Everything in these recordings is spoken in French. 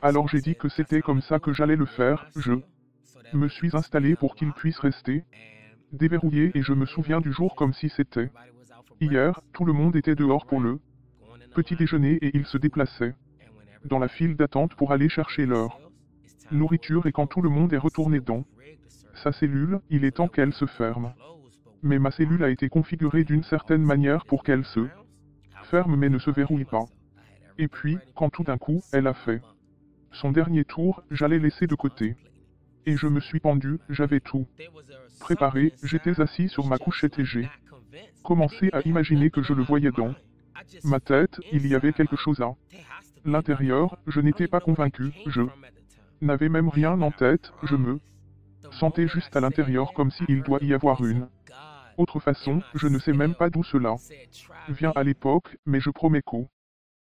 Alors j'ai dit que c'était comme ça que j'allais le faire, je me suis installé pour qu'il puisse rester déverrouillé et je me souviens du jour comme si c'était hier, tout le monde était dehors pour le petit déjeuner et il se déplaçait dans la file d'attente pour aller chercher leur nourriture et quand tout le monde est retourné dans sa cellule, il est temps qu'elle se ferme. Mais ma cellule a été configurée d'une certaine manière pour qu'elle se ferme mais ne se verrouille pas. Et puis, quand tout d'un coup, elle a fait son dernier tour, j'allais laisser de côté. Et je me suis pendu, j'avais tout préparé, j'étais assis sur ma couchette et j'ai commencé à imaginer que je le voyais dans ma tête, il y avait quelque chose à l'intérieur, je n'étais pas convaincu, je n'avais même rien en tête, je me sentais juste à l'intérieur comme s'il doit y avoir une autre façon, je ne sais même pas d'où cela vient à l'époque, mais je promets qu'au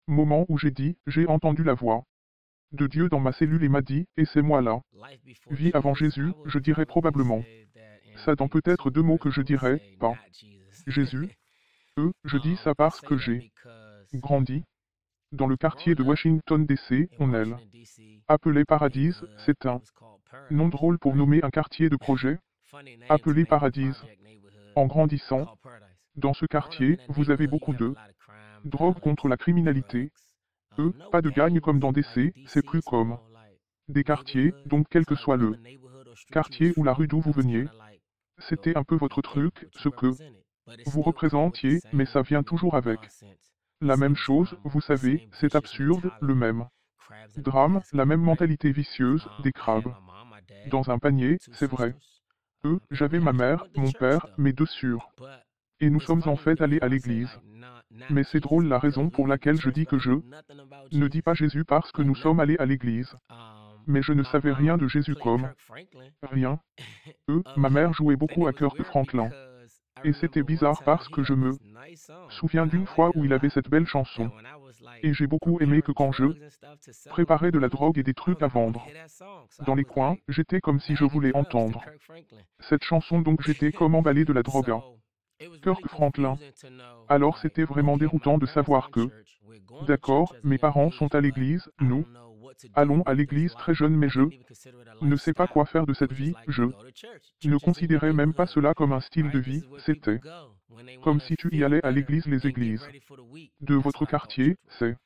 moment où j'ai dit, j'ai entendu la voix de Dieu dans ma cellule et m'a dit, et c'est moi là. Vie avant Jésus, je dirais probablement. Ça dans peut-être deux mots que je dirais, pas Jésus. Je dis ça parce que j'ai grandi dans le quartier de Washington DC, on est appelé Paradise, c'est un nom drôle pour nommer un quartier de projet, appelé Paradise. En grandissant, dans ce quartier, vous avez beaucoup de drogue contre la criminalité. Pas de gagne comme dans DC, c'est plus comme des quartiers, donc quel que soit le quartier ou la rue d'où vous veniez, c'était un peu votre truc, ce que vous représentiez, mais ça vient toujours avec la même chose, vous savez, c'est absurde, le même drame, la même mentalité vicieuse, des crabes dans un panier, c'est vrai. J'avais ma mère, mon père, mes deux sœurs. Et nous sommes en fait allés à l'église. Mais c'est drôle la raison pour laquelle je dis que je ne dis pas Jésus parce que nous sommes allés à l'église. Mais je ne savais rien de Jésus comme rien. Ma mère jouait beaucoup à Kirk Franklin. Et c'était bizarre parce que je me souviens d'une fois où il avait cette belle chanson. Et j'ai beaucoup aimé que quand je préparais de la drogue et des trucs à vendre dans les coins, j'étais comme si je voulais entendre cette chanson donc j'étais comme emballé de la drogue à Kirk Franklin. Alors c'était vraiment déroutant de savoir que, d'accord, mes parents sont à l'église, nous allons à l'église très jeunes mais je ne sais pas quoi faire de cette vie, je ne considérais même pas cela comme un style de vie, c'était comme si tu y allais à l'église les églises de votre quartier, c'est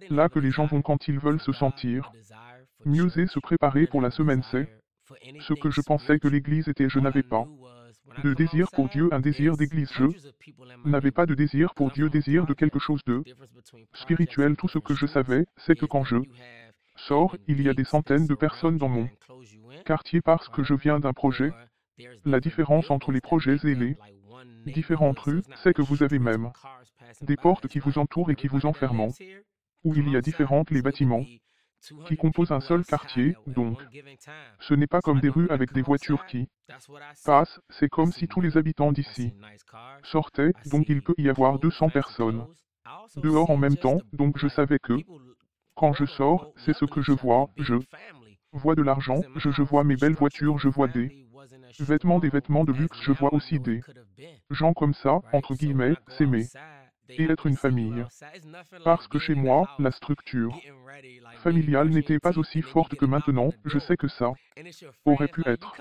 là que les gens vont quand ils veulent se sentir mieux et se préparer pour la semaine c'est ce que je pensais que l'église était je n'avais pas de désir pour Dieu un désir d'église je n'avais pas de désir pour Dieu désir de quelque chose de spirituel tout ce que je savais c'est que quand je sors il y a des centaines de personnes dans mon quartier parce que je viens d'un projet la différence entre les projets et les différentes rues c'est que vous avez même des portes qui vous entourent et qui vous enferment où il y a différentes les bâtiments qui composent un seul quartier, donc. Ce n'est pas comme des rues avec des voitures qui passent, c'est comme si tous les habitants d'ici sortaient, donc il peut y avoir 200 personnes dehors en même temps, donc je savais que, quand je sors, c'est ce que je vois de l'argent, je vois mes belles voitures, je vois des vêtements de luxe, je vois aussi des gens comme ça, entre guillemets, s'aimer et être une famille. Parce que chez moi, la structure familiale n'était pas aussi forte que maintenant, je sais que ça aurait pu être.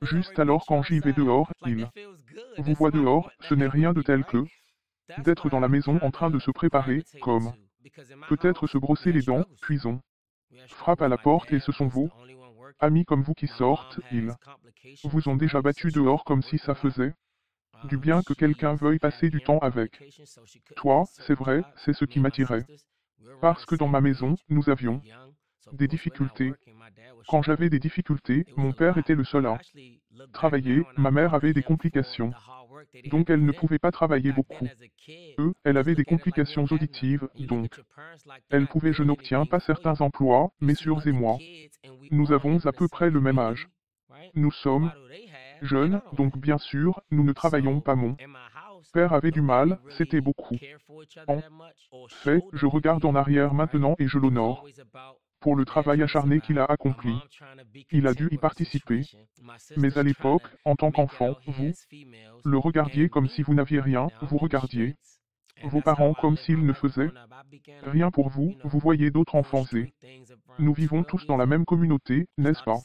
Juste alors quand j'y vais dehors, il vous voit dehors, ce n'est rien de tel que d'être dans la maison en train de se préparer, comme peut-être se brosser les dents, puis on frappe à la porte et ce sont vos amis comme vous qui sortent, ils vous ont déjà battu dehors comme si ça faisait du bien que quelqu'un veuille passer du temps avec toi, c'est vrai, c'est ce qui m'attirait. Parce que dans ma maison, nous avions des difficultés. Quand j'avais des difficultés, mon père était le seul à travailler, ma mère avait des complications. Donc elle ne pouvait pas travailler beaucoup. Elle avait des complications auditives, donc elle pouvait je n'obtiens pas certains emplois, mes sœurs et moi. Nous avons à peu près le même âge. Nous sommes jeunes, donc bien sûr, nous ne travaillons pas mon père avait du mal, c'était beaucoup. En fait, je regarde en arrière maintenant et je l'honore pour le travail acharné qu'il a accompli. Il a dû y participer. Mais à l'époque, en tant qu'enfant, vous le regardiez comme si vous n'aviez rien, vous regardiez Vos parents comme s'ils ne faisaient rien pour vous, vous voyez d'autres enfants et nous vivons tous dans la même communauté, n'est-ce pas?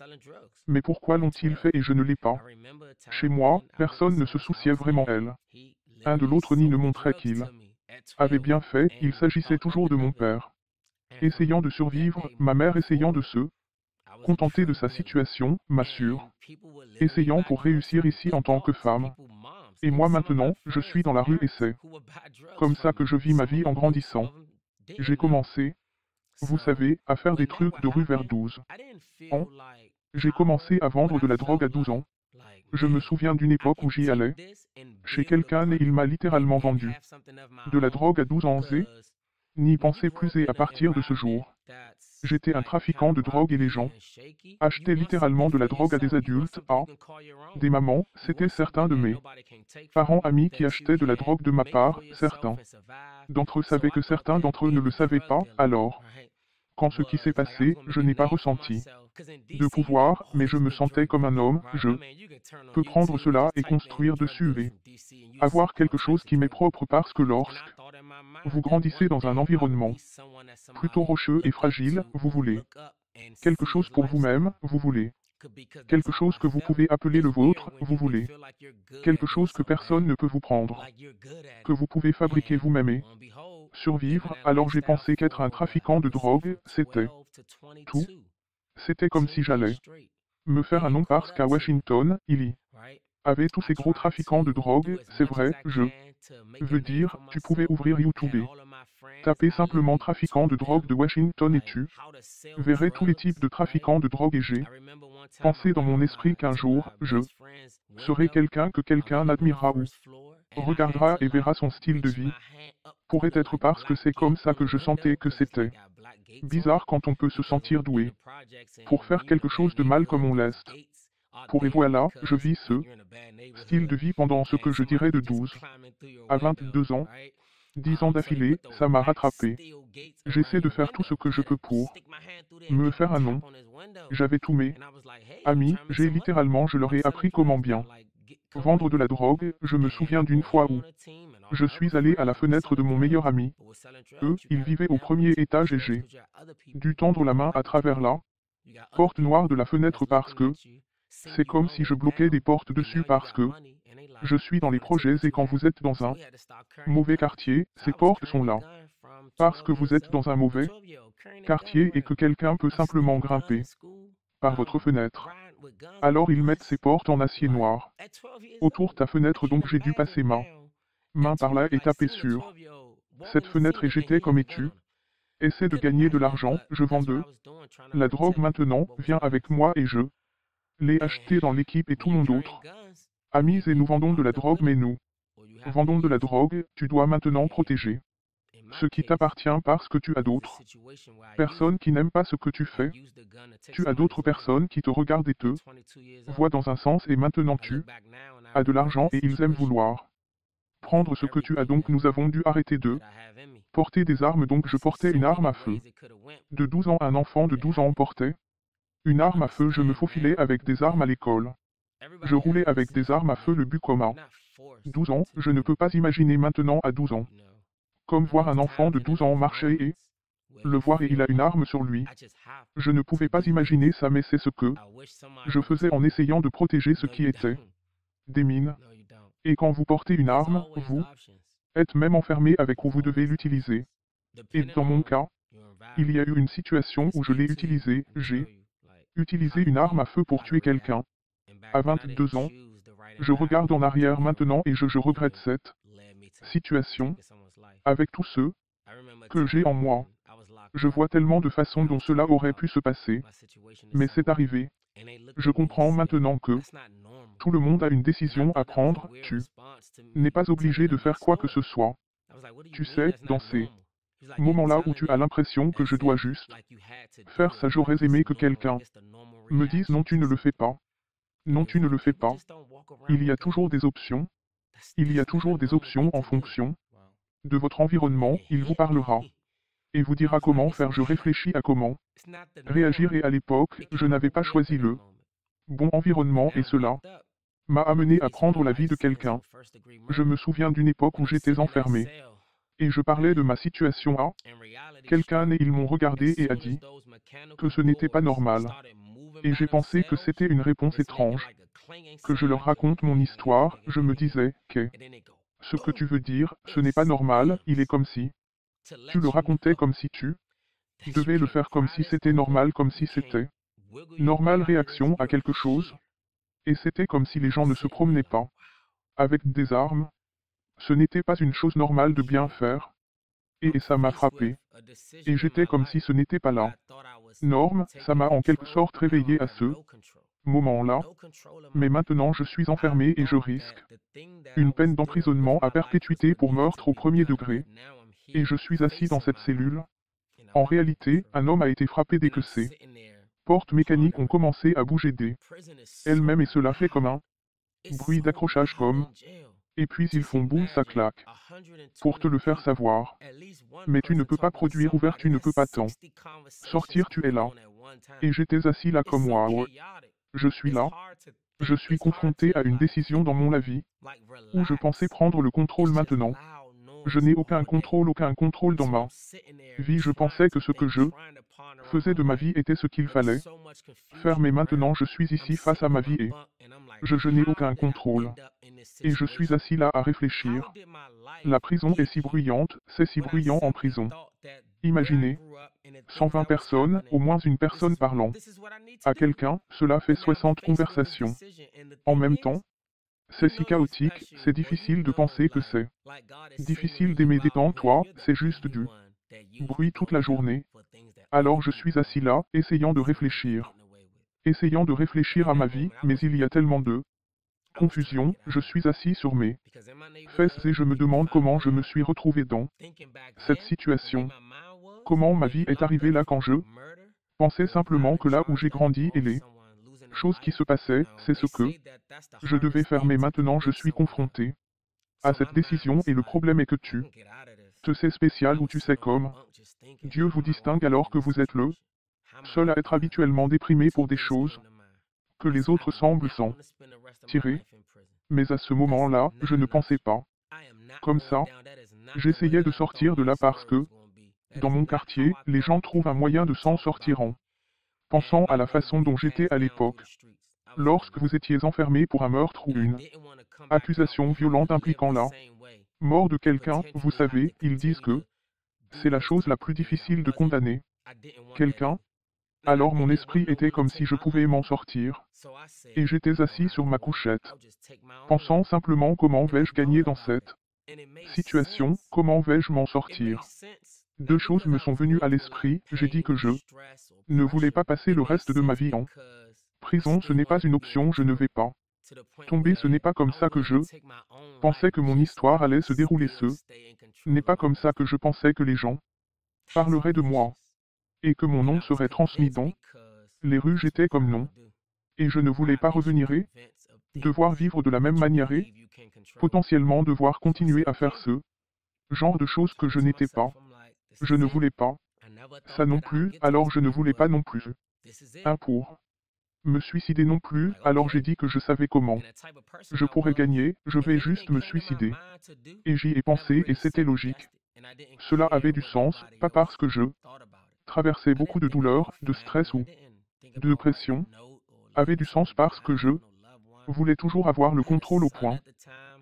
Mais pourquoi l'ont-ils fait et je ne l'ai pas? Chez moi, personne ne se souciait vraiment d'elle. Un de l'autre ni ne montrait qu'il avait bien fait, il s'agissait toujours de mon père. Essayant de survivre, ma mère essayant de se contenter de sa situation, m'assure. Essayant pour réussir ici en tant que femme. Et moi maintenant, je suis dans la rue et c'est comme ça que je vis ma vie en grandissant. J'ai commencé, vous savez, à faire des trucs de rue vers 12 ans. J'ai commencé à vendre de la drogue à 12 ans. Je me souviens d'une époque où j'y allais chez quelqu'un et il m'a littéralement vendu de la drogue à 12 ans et n'y pensez plus et à partir de ce jour, j'étais un trafiquant de drogue et les gens achetaient littéralement de la drogue à des adultes, à des mamans, c'était certains de mes parents amis qui achetaient de la drogue de ma part, certains d'entre eux savaient que certains d'entre eux ne le savaient pas, alors, quand ce qui s'est passé, je n'ai pas ressenti de pouvoir, mais je me sentais comme un homme, je peux prendre cela et construire dessus et avoir quelque chose qui m'est propre parce que lorsque vous grandissez dans un environnement plutôt rocheux et fragile, vous voulez quelque chose pour vous-même, vous voulez quelque chose que vous pouvez appeler le vôtre, vous voulez quelque chose que personne ne peut vous prendre, que vous pouvez fabriquer vous-même et survivre, alors j'ai pensé qu'être un trafiquant de drogue, c'était tout. C'était comme si j'allais me faire un nom parce qu'à Washington, il y avait tous ces gros trafiquants de drogue, c'est vrai, je veux dire, tu pouvais ouvrir YouTube et taper simplement trafiquant de drogue de Washington et tu verrais tous les types de trafiquants de drogue et j'ai pensé dans mon esprit qu'un jour, je serai quelqu'un que quelqu'un admirera ou regardera et verra son style de vie. Pourrait être parce que c'est comme ça que je sentais que c'était bizarre quand on peut se sentir doué pour faire quelque chose de mal comme on l'est. Et voilà, je vis ce style de vie pendant ce que je dirais de 12 à 22 ans. 10 ans d'affilée, ça m'a rattrapé. J'essaie de faire tout ce que je peux pour me faire un nom. J'avais tous mes amis, j'ai littéralement, je leur ai appris comment bien vendre de la drogue. Je me souviens d'une fois où je suis allé à la fenêtre de mon meilleur ami. Eux, ils vivaient au premier étage et j'ai dû tendre la main à travers la porte noire de la fenêtre parce que c'est comme si je bloquais des portes dessus parce que je suis dans les projets et quand vous êtes dans un mauvais quartier, ces portes sont là. Parce que vous êtes dans un mauvais quartier et que quelqu'un peut simplement grimper par votre fenêtre. Alors ils mettent ces portes en acier noir autour ta fenêtre donc j'ai dû passer ma main par là et taper sur cette fenêtre et j'étais comme es-tu? Essaie de gagner de l'argent, je vends de la drogue maintenant, viens avec moi et je l'ai acheté dans l'équipe et tout mon autre amis et nous vendons de la drogue mais nous vendons de la drogue, tu dois maintenant protéger ce qui t'appartient parce que tu as d'autres personnes qui n'aiment pas ce que tu fais. Tu as d'autres personnes qui te regardent et te voient dans un sens et maintenant tu as de l'argent et ils aiment vouloir prendre ce que tu as donc nous avons dû arrêter de porter des armes donc je portais une arme à feu. De 12 ans un enfant de 12 ans portait une arme à feu je me faufilais avec des armes à l'école. Je roulais avec des armes à feu le but comme à 12 ans, je ne peux pas imaginer maintenant à 12 ans. Comme voir un enfant de 12 ans marcher et le voir et il a une arme sur lui. Je ne pouvais pas imaginer ça mais c'est ce que je faisais en essayant de protéger ce qui était des mines. Et quand vous portez une arme, vous êtes même enfermé avec où vous devez l'utiliser. Et dans mon cas, il y a eu une situation où je l'ai utilisé, j'ai utilisé une arme à feu pour tuer quelqu'un. À 22 ans, je regarde en arrière maintenant et je regrette cette situation. Avec tous ceux que j'ai en moi, je vois tellement de façons dont cela aurait pu se passer. Mais c'est arrivé. Je comprends maintenant que tout le monde a une décision à prendre, tu n'es pas obligé de faire quoi que ce soit. Tu sais, dans ces moments-là où tu as l'impression que je dois juste faire ça, j'aurais aimé que quelqu'un me dise non, tu ne le fais pas. Non, tu ne le fais pas. Il y a toujours des options. Il y a toujours des options en fonction de votre environnement, il vous parlera et vous dira comment faire. Je réfléchis à comment réagir et à l'époque, je n'avais pas choisi le bon environnement et cela m'a amené à prendre la vie de quelqu'un. Je me souviens d'une époque où j'étais enfermé Et je parlais de ma situation à quelqu'un et ils m'ont regardé et a dit que ce n'était pas normal. Et j'ai pensé que c'était une réponse étrange. Que je leur raconte mon histoire, je me disais que ce que tu veux dire, ce n'est pas normal, il est comme si. Tu le racontais comme si tu devais le faire comme si c'était normal, comme si c'était normale réaction à quelque chose. Et c'était comme si les gens ne se promenaient pas avec des armes. Ce n'était pas une chose normale de bien faire. Et ça m'a frappé. Et j'étais comme si ce n'était pas la norme, ça m'a en quelque sorte réveillé à ce moment-là. Mais maintenant je suis enfermé et je risque une peine d'emprisonnement à perpétuité pour meurtre au premier degré. Et je suis assis dans cette cellule. En réalité, un homme a été frappé dès que ces portes mécaniques ont commencé à bouger elles-mêmes et cela fait comme un bruit d'accrochage comme. Et puis ils font boum, ça claque. Pour te le faire savoir. Mais tu ne peux pas produire ouvert, tu ne peux pas t'en sortir, tu es là. Et j'étais assis là comme waouh. Je suis là. Je suis confronté à une décision dans mon vie où je pensais prendre le contrôle maintenant. Je n'ai aucun contrôle dans ma vie. Je pensais que ce que je faisais de ma vie était ce qu'il fallait faire, mais maintenant je suis ici face à ma vie et je n'ai aucun contrôle. Et je suis assis là à réfléchir. La prison est si bruyante, c'est si bruyant en prison. Imaginez, 120 personnes, au moins une personne parlant à quelqu'un, cela fait 60 conversations. En même temps, c'est si chaotique, c'est difficile de penser que c'est difficile d'aimer. Détends-toi, c'est juste du bruit toute la journée. Alors je suis assis là, essayant de réfléchir. Essayant de réfléchir à ma vie, mais il y a tellement de confusion, je suis assis sur mes fesses et je me demande comment je me suis retrouvé dans cette situation. Comment ma vie est arrivée là quand je pensais simplement que là où j'ai grandi et les choses qui se passaient, c'est ce que je devais faire, mais maintenant je suis confronté à cette décision et le problème est que tu te sais spécial ou tu sais comme Dieu vous distingue alors que vous êtes le seul à être habituellement déprimé pour des choses que les autres semblent s'en tirer. Mais à ce moment-là, je ne pensais pas comme ça. J'essayais de sortir de là parce que, dans mon quartier, les gens trouvent un moyen de s'en sortir en pensant à la façon dont j'étais à l'époque. Lorsque vous étiez enfermé pour un meurtre ou une accusation violente impliquant la mort de quelqu'un, vous savez, ils disent que c'est la chose la plus difficile de condamner quelqu'un. Alors mon esprit était comme si je pouvais m'en sortir. Et j'étais assis sur ma couchette, pensant simplement comment vais-je gagner dans cette situation, comment vais-je m'en sortir. Deux choses me sont venues à l'esprit, j'ai dit que je ne voulais pas passer le reste de ma vie en prison, ce n'est pas une option, je ne vais pas tomber, ce n'est pas comme ça que je pensais que mon histoire allait se dérouler, ce n'est pas comme ça que je pensais que les gens parleraient de moi, et que mon nom serait transmis dans les rues, j'étais comme non, et je ne voulais pas revenir et devoir vivre de la même manière et potentiellement devoir continuer à faire ce genre de choses que je n'étais pas. Je ne voulais pas ça non plus, alors je ne voulais pas non plus un pour me suicider non plus, alors j'ai dit que je savais comment je pourrais gagner, je vais juste me suicider. Et j'y ai pensé et c'était logique. Cela avait du sens, pas parce que je traversais beaucoup de douleur, de stress ou de dépression, avait du sens parce que je voulais toujours avoir le contrôle au point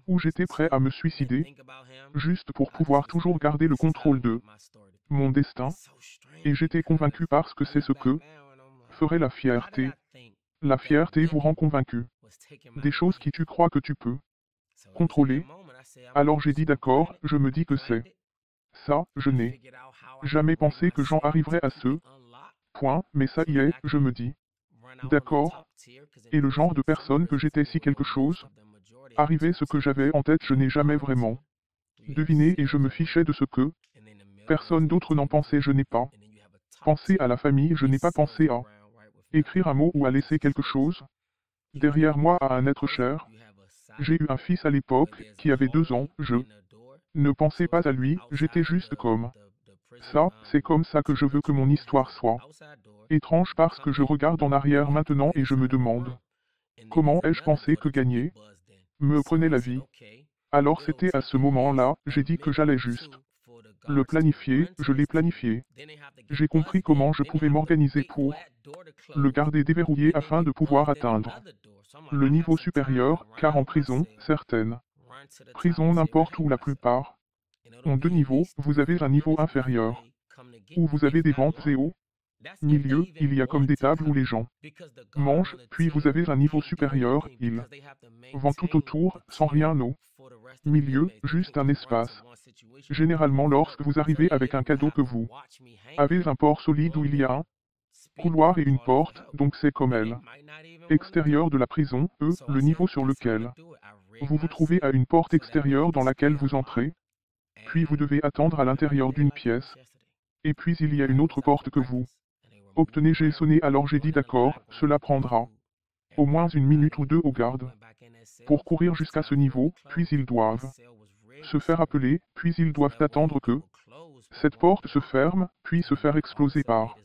où j'étais prêt à me suicider, juste pour pouvoir toujours garder le contrôle de mon destin, et j'étais convaincu parce que c'est ce que ferait la fierté. La fierté vous rend convaincu des choses qui tu crois que tu peux contrôler. Alors j'ai dit d'accord, je me dis que c'est ça, je n'ai jamais pensé que j'en arriverais à ce point, mais ça y est, je me dis d'accord, et le genre de personne que j'étais si quelque chose arrivait ce que j'avais en tête, je n'ai jamais vraiment deviné et je me fichais de ce que personne d'autre n'en pensait, je n'ai pas pensé à la famille, je n'ai pas pensé à écrire un mot ou à laisser quelque chose derrière moi à un être cher. J'ai eu un fils à l'époque qui avait 2 ans, je ne pensais pas à lui, j'étais juste comme ça, c'est comme ça que je veux que mon histoire soit étrange parce que je regarde en arrière maintenant et je me demande comment ai-je pensé que gagner me prenait la vie. Alors c'était à ce moment-là, j'ai dit que j'allais juste Le planifier, je l'ai planifié. J'ai compris comment je pouvais m'organiser pour le garder déverrouillé afin de pouvoir atteindre le niveau supérieur, car en prison, certaines prisons n'importe où la plupart ont deux niveaux, vous avez un niveau inférieur, où vous avez des ventes et au milieu, il y a comme des tables où les gens mangent, puis vous avez un niveau supérieur, ils vendent tout autour, sans rien au milieu, juste un espace. Généralement lorsque vous arrivez avec un cadeau que vous avez un port solide où il y a un couloir et une porte, donc c'est comme elle. Extérieur de la prison, le niveau sur lequel vous vous trouvez à une porte extérieure dans laquelle vous entrez, puis vous devez attendre à l'intérieur d'une pièce, et puis il y a une autre porte que vous obtenez. J'ai sonné alors j'ai dit d'accord, cela prendra au moins une minute ou deux aux gardes pour courir jusqu'à ce niveau, puis ils doivent se faire appeler, puis ils doivent attendre que cette porte se ferme, puis se faire exploser par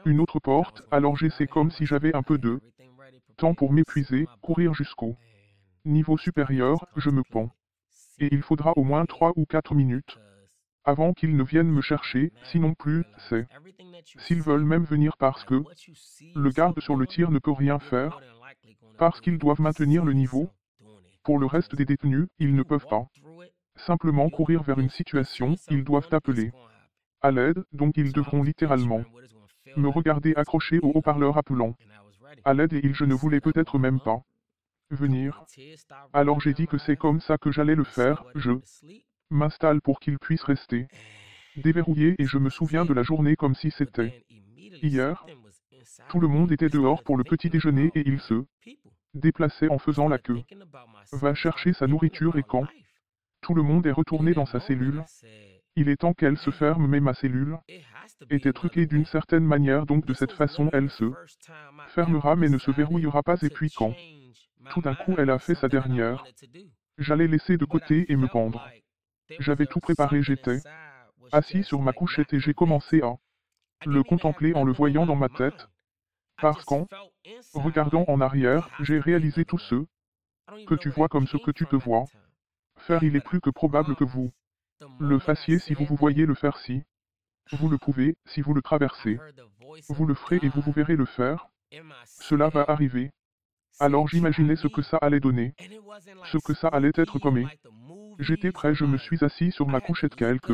une autre porte. Alors j'essaie comme si j'avais un peu de temps pour m'épuiser, courir jusqu'au niveau supérieur, je me pends. Et il faudra au moins 3 ou 4 minutes avant qu'ils ne viennent me chercher, sinon plus, c'est s'ils veulent même venir parce que le garde sur le tir ne peut rien faire, parce qu'ils doivent maintenir le niveau. Pour le reste des détenus, ils ne peuvent pas simplement courir vers une situation, ils doivent appeler à l'aide, donc ils devront littéralement me regarder accroché au haut-parleur appelant à l'aide et je ne voulais peut-être même pas venir. Alors j'ai dit que c'est comme ça que j'allais le faire, je m'installe pour qu'il puisse rester déverrouillé et je me souviens de la journée comme si c'était hier. Tout le monde était dehors pour le petit déjeuner et il se déplaçait en faisant la queue. Va chercher sa nourriture et quand tout le monde est retourné dans sa cellule, il est temps qu'elle se ferme mais ma cellule était truquée d'une certaine manière donc de cette façon elle se fermera mais ne se verrouillera pas et puis quand tout d'un coup elle a fait sa dernière, j'allais laisser de côté et me pendre. J'avais tout préparé, j'étais assis sur ma couchette et j'ai commencé à le contempler en le voyant dans ma tête, parce qu'en regardant en arrière, j'ai réalisé tout ce que tu vois comme ce que tu te vois faire. Il est plus que probable que vous le fassiez si vous voyez le faire si vous le pouvez, si vous le traversez. Vous le ferez et vous verrez le faire. Cela va arriver. Alors j'imaginais ce que ça allait donner, ce que ça allait être comme et j'étais prêt, je me suis assis sur ma couchette, quelques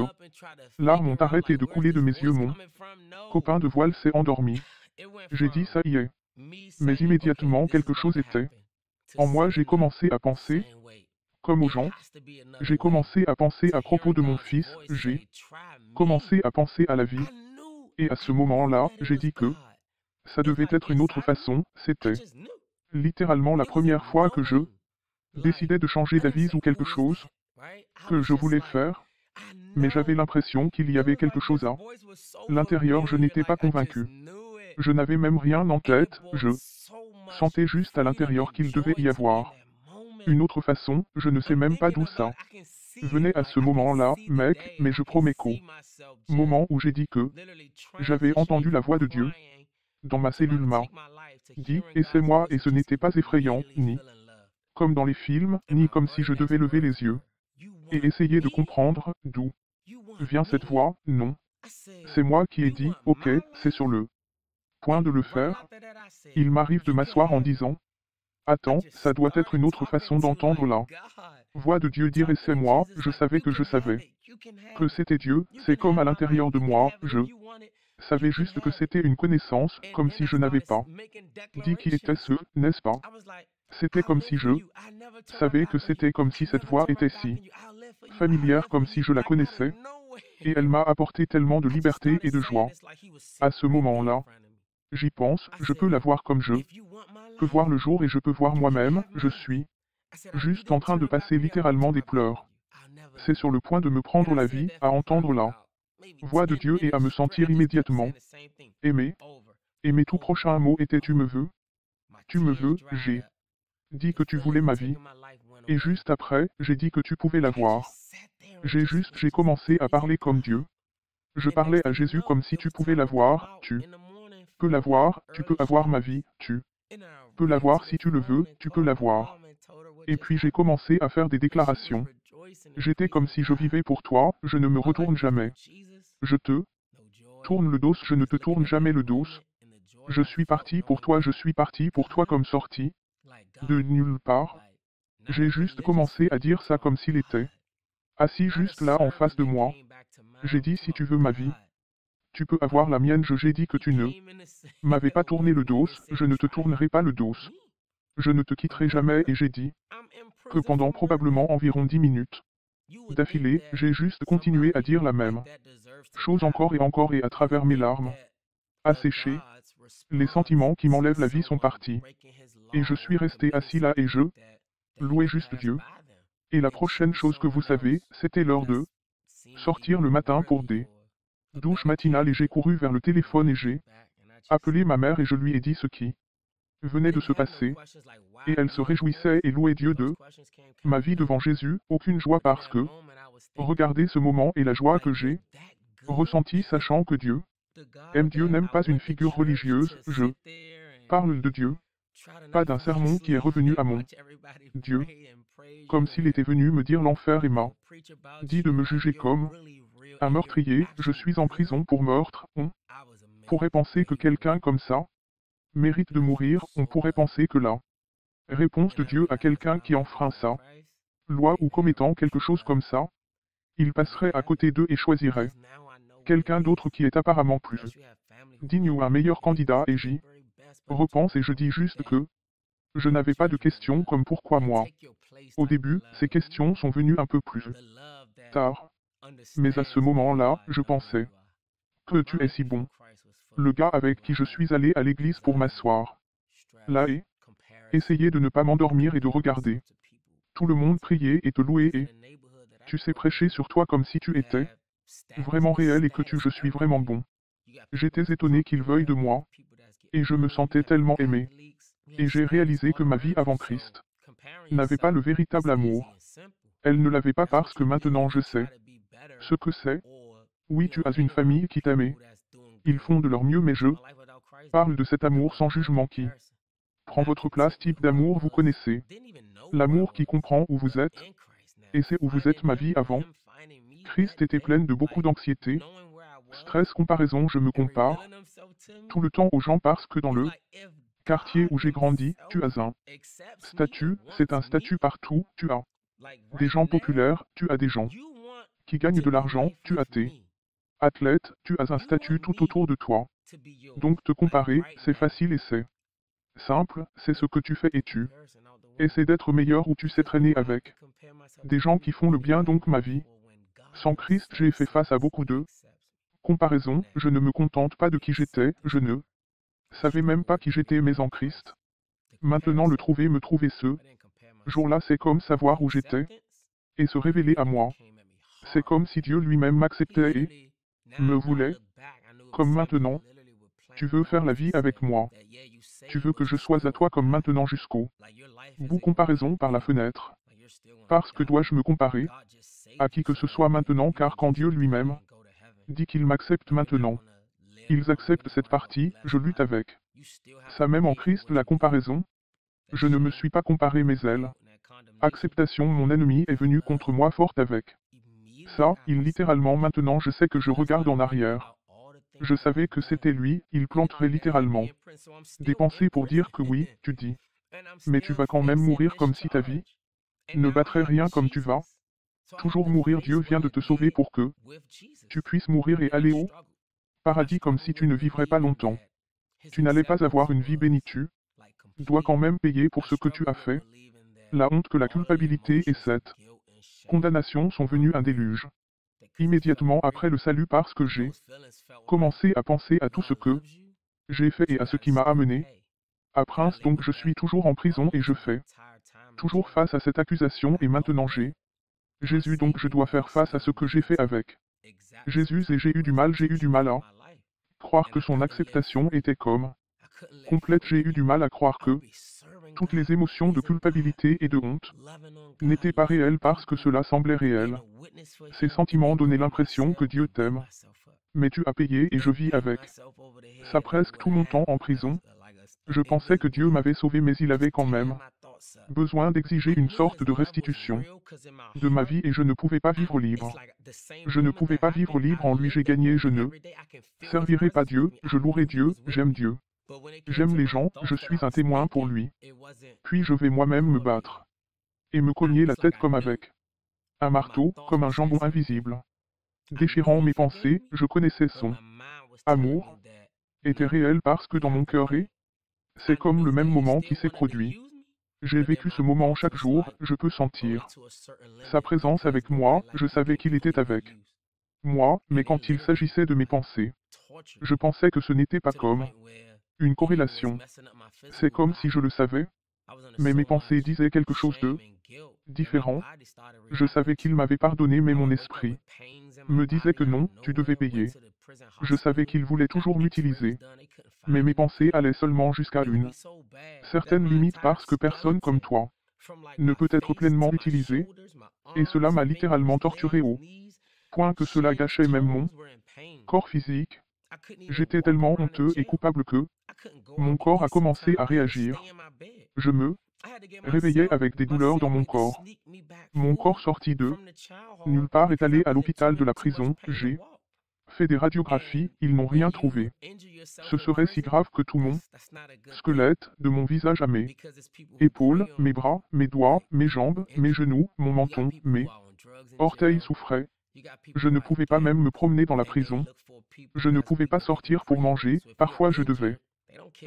larmes ont arrêté de couler de mes yeux, mon copain de voile s'est endormi. J'ai dit ça y est. Mais immédiatement quelque chose était en moi, j'ai commencé à penser comme aux gens. J'ai commencé à penser à propos de mon fils, j'ai commencé à penser à la vie. Et à ce moment-là, j'ai dit que ça devait être une autre façon, c'était littéralement la première fois que je décidais de changer d'avis ou quelque chose que je voulais faire, mais j'avais l'impression qu'il y avait quelque chose à l'intérieur, je n'étais pas convaincu. Je n'avais même rien en tête, je sentais juste à l'intérieur qu'il devait y avoir une autre façon, je ne sais même pas d'où ça venait à ce moment-là, mec, mais je promets qu'au moment où j'ai dit que j'avais entendu la voix de Dieu dans ma cellule m'a dit, et c'est moi, et ce n'était pas effrayant, ni comme dans les films, ni comme si je devais lever les yeux et essayer de comprendre d'où vient cette voix, non. C'est moi qui ai dit, ok, c'est sur le point de le faire. Il m'arrive de m'asseoir en disant, attends, ça doit être une autre façon d'entendre la voix de Dieu dire et c'est moi, je savais que c'était Dieu, c'est comme à l'intérieur de moi, je savais juste que c'était une connaissance, comme si je n'avais pas dit qui était ce, n'est-ce pas? C'était comme si je savais que c'était comme si cette voix était si familière, comme si je la connaissais, et elle m'a apporté tellement de liberté et de joie. À ce moment-là, j'y pense, je peux la voir comme je peux voir le jour et je peux voir moi-même, je suis juste en train de passer littéralement des pleurs. C'est sur le point de me prendre la vie, à entendre la voix de Dieu et à me sentir immédiatement aimé. Et mes tout prochains mots étaient tu me veux, j'ai dit que tu voulais ma vie. Et juste après, j'ai dit que tu pouvais l'avoir. J'ai commencé à parler comme Dieu. Je parlais à Jésus comme si tu pouvais l'avoir, tu peux l'avoir, tu peux avoir ma vie, tu peux l'avoir si tu le veux, tu peux l'avoir. Et puis j'ai commencé à faire des déclarations J'étais comme si je vivais pour toi, je ne me retourne jamais. Je te tourne le dos, je ne te tourne jamais le dos. Je suis parti pour toi, je suis parti pour toi comme sorti de nulle part. J'ai juste commencé à dire ça comme s'il était assis juste là en face de moi. J'ai dit si tu veux ma vie, tu peux avoir la mienne. J'ai dit que tu ne m'avais pas tourné le dos, je ne te tournerai pas le dos. Je ne te quitterai jamais et j'ai dit que pendant probablement environ 10 minutes d'affilée, j'ai juste continué à dire la même chose encore et à travers mes larmes asséchées, les sentiments qui m'enlèvent la vie sont partis. Et je suis resté assis là et je louais juste Dieu. Et la prochaine chose que vous savez, c'était l'heure de sortir le matin pour des douches matinales et j'ai couru vers le téléphone et j'ai appelé ma mère et je lui ai dit ce qui venait de se passer. Et elle se réjouissait et louait Dieu de ma vie devant Jésus, aucune joie parce que regardez ce moment et la joie que j'ai ressentie sachant que Dieu aime. Dieu n'aime pas une figure religieuse, je parle de Dieu, pas d'un sermon qui est revenu à mon Dieu, comme s'il était venu me dire l'enfer et m'a dit de me juger comme un meurtrier. Je suis en prison pour meurtre. On pourrait penser que quelqu'un comme ça mérite de mourir. On pourrait penser que la réponse de Dieu à quelqu'un qui enfreint sa loi ou commettant quelque chose comme ça, il passerait à côté d'eux et choisirait quelqu'un d'autre qui est apparemment plus digne ou un meilleur candidat et j'y repense et je dis juste que je n'avais pas de questions comme pourquoi moi. Au début, ces questions sont venues un peu plus tard. Mais à ce moment-là, je pensais que tu es si bon. Le gars avec qui je suis allé à l'église pour m'asseoir là et essayer de ne pas m'endormir et de regarder tout le monde prier et te louer et tu sais prêcher sur toi comme si tu étais vraiment réel et que je suis vraiment bon. J'étais étonné qu'il veuille de moi et je me sentais tellement aimé. Et j'ai réalisé que ma vie avant Christ n'avait pas le véritable amour. Elle ne l'avait pas parce que maintenant je sais ce que c'est. Oui, tu as une famille qui t'aimait. Ils font de leur mieux mais je parle de cet amour sans jugement qui prend votre place. Type d'amour vous connaissez. L'amour qui comprend où vous êtes. Et c'est où vous êtes. Ma vie avant Christ était pleine de beaucoup d'anxiété, stress, comparaison. Je me compare tout le temps aux gens parce que dans le quartier où j'ai grandi, tu as un statut, c'est un statut partout, tu as des gens populaires, tu as des gens qui gagnent de l'argent, tu as tes athlètes, tu as un statut tout autour de toi. Donc te comparer, c'est facile et c'est simple, c'est ce que tu fais et tu essaies d'être meilleur ou tu sais traîner avec des gens qui font le bien. Donc ma vie sans Christ, j'ai fait face à beaucoup de comparaisons, je ne me contente pas de qui j'étais, je ne savais même pas qui j'étais mais en Christ. Maintenant me trouver ce jour-là c'est comme savoir où j'étais et se révéler à moi. C'est comme si Dieu lui-même m'acceptait et me voulait. Comme maintenant, tu veux faire la vie avec moi. Tu veux que je sois à toi comme maintenant jusqu'au bout. Comparaison par la fenêtre. Parce que dois-je me comparer à qui que ce soit maintenant car quand Dieu lui-même dit qu'il m'accepte maintenant, ils acceptent cette partie, je lutte avec ça même en Christ la comparaison. Je ne me suis pas comparé mais elle. Acceptation, mon ennemi est venu contre moi forte avec ça, il littéralement maintenant je sais que je regarde en arrière. Je savais que c'était lui, il planterait littéralement des pensées pour dire que oui, tu dis. Mais tu vas quand même mourir comme si ta vie ne battrait rien comme tu vas toujours mourir. Dieu vient de te sauver pour que tu puisses mourir et aller au paradis comme si tu ne vivrais pas longtemps. Tu n'allais pas avoir une vie bénie. Tu dois quand même payer pour ce que tu as fait. La honte, que la culpabilité et cette condamnation sont venues un déluge. Immédiatement après le salut parce que j'ai commencé à penser à tout ce que j'ai fait et à ce qui m'a amené à Prince. Donc je suis toujours en prison et je fais toujours face à cette accusation et maintenant j'ai Jésus donc je dois faire face à ce que j'ai fait avec Jésus et j'ai eu du mal à croire que son acceptation était comme complète. J'ai eu du mal à croire que toutes les émotions de culpabilité et de honte n'étaient pas réelles parce que cela semblait réel. Ces sentiments donnaient l'impression que Dieu t'aime. Mais tu as payé et je vis avec ça presque tout mon temps en prison. Je pensais que Dieu m'avait sauvé mais il avait quand même besoin d'exiger une sorte de restitution de ma vie et je ne pouvais pas vivre libre. Je ne pouvais pas vivre libre en lui, j'ai gagné, je ne servirai pas Dieu, je louerai Dieu, j'aime Dieu. J'aime les gens, je suis un témoin pour lui. Puis je vais moi-même me battre. Et me cogner la tête comme avec un marteau, comme un jambon invisible. Déchirant mes pensées, je connaissais son amour, était réel parce que dans mon cœur c'est comme le même moment qui s'est produit. J'ai vécu ce moment chaque jour, je peux sentir sa présence avec moi, je savais qu'il était avec moi, mais quand il s'agissait de mes pensées, je pensais que ce n'était pas comme une corrélation. C'est comme si je le savais, mais mes pensées disaient quelque chose de différent. Je savais qu'il m'avait pardonné, mais mon esprit me disait que non, tu devais payer. Je savais qu'il voulait toujours m'utiliser, mais mes pensées allaient seulement jusqu'à une certaine limite parce que personne comme toi ne peut être pleinement utilisé, et cela m'a littéralement torturé au point que cela gâchait même mon corps physique. J'étais tellement honteux et coupable que mon corps a commencé à réagir. Je me réveillais avec des douleurs dans mon corps. Mon corps sorti de nulle part est allé à l'hôpital de la prison. J'ai fait des radiographies, ils n'ont rien trouvé. Ce serait si grave que tout mon squelette, de mon visage à mes épaules, mes bras, mes doigts, mes jambes, mes genoux, mon menton, mes orteils souffraient. Je ne pouvais pas même me promener dans la prison. Je ne pouvais pas sortir pour manger, parfois je devais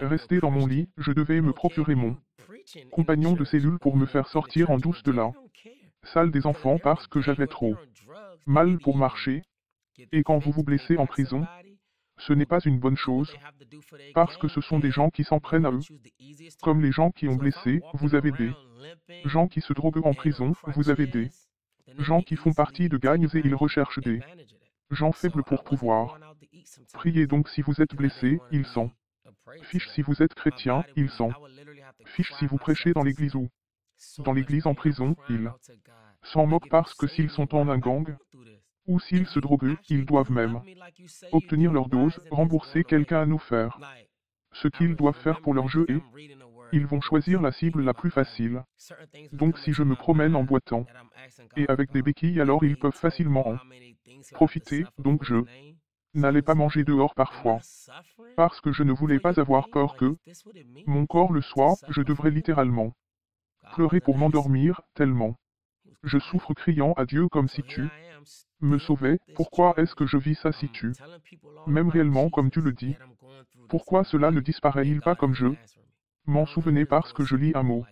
rester dans mon lit, je devais me procurer mon compagnon de cellule pour me faire sortir en douce de la salle des enfants parce que j'avais trop mal pour marcher. Et quand vous vous blessez en prison, ce n'est pas une bonne chose, parce que ce sont des gens qui s'en prennent à eux. Comme les gens qui ont blessé, vous avez des gens qui se droguent en prison, vous avez des gens qui font partie de gangs et ils recherchent des gens faibles pour pouvoir. Priez donc si vous êtes blessé, ils s'en fichent si vous êtes chrétien, ils s'en fichent si vous prêchez dans l'église ou dans l'église en prison, ils s'en moquent parce que s'ils sont en un gang, ou s'ils se droguent, ils doivent même obtenir leur dose, rembourser quelqu'un à nous faire ce qu'ils doivent faire pour leur jeu et ils vont choisir la cible la plus facile. Donc si je me promène en boitant et avec des béquilles, alors ils peuvent facilement en profiter, donc je n'allais pas manger dehors parfois, parce que je ne voulais pas avoir peur que mon corps le soit, je devrais littéralement pleurer pour m'endormir, tellement je souffre criant à Dieu comme si tu me sauvais, pourquoi est-ce que je vis ça si tu m'aimes réellement comme tu le dis? Pourquoi cela ne disparaît-il pas comme je m'en souvenais parce que je lis un mot,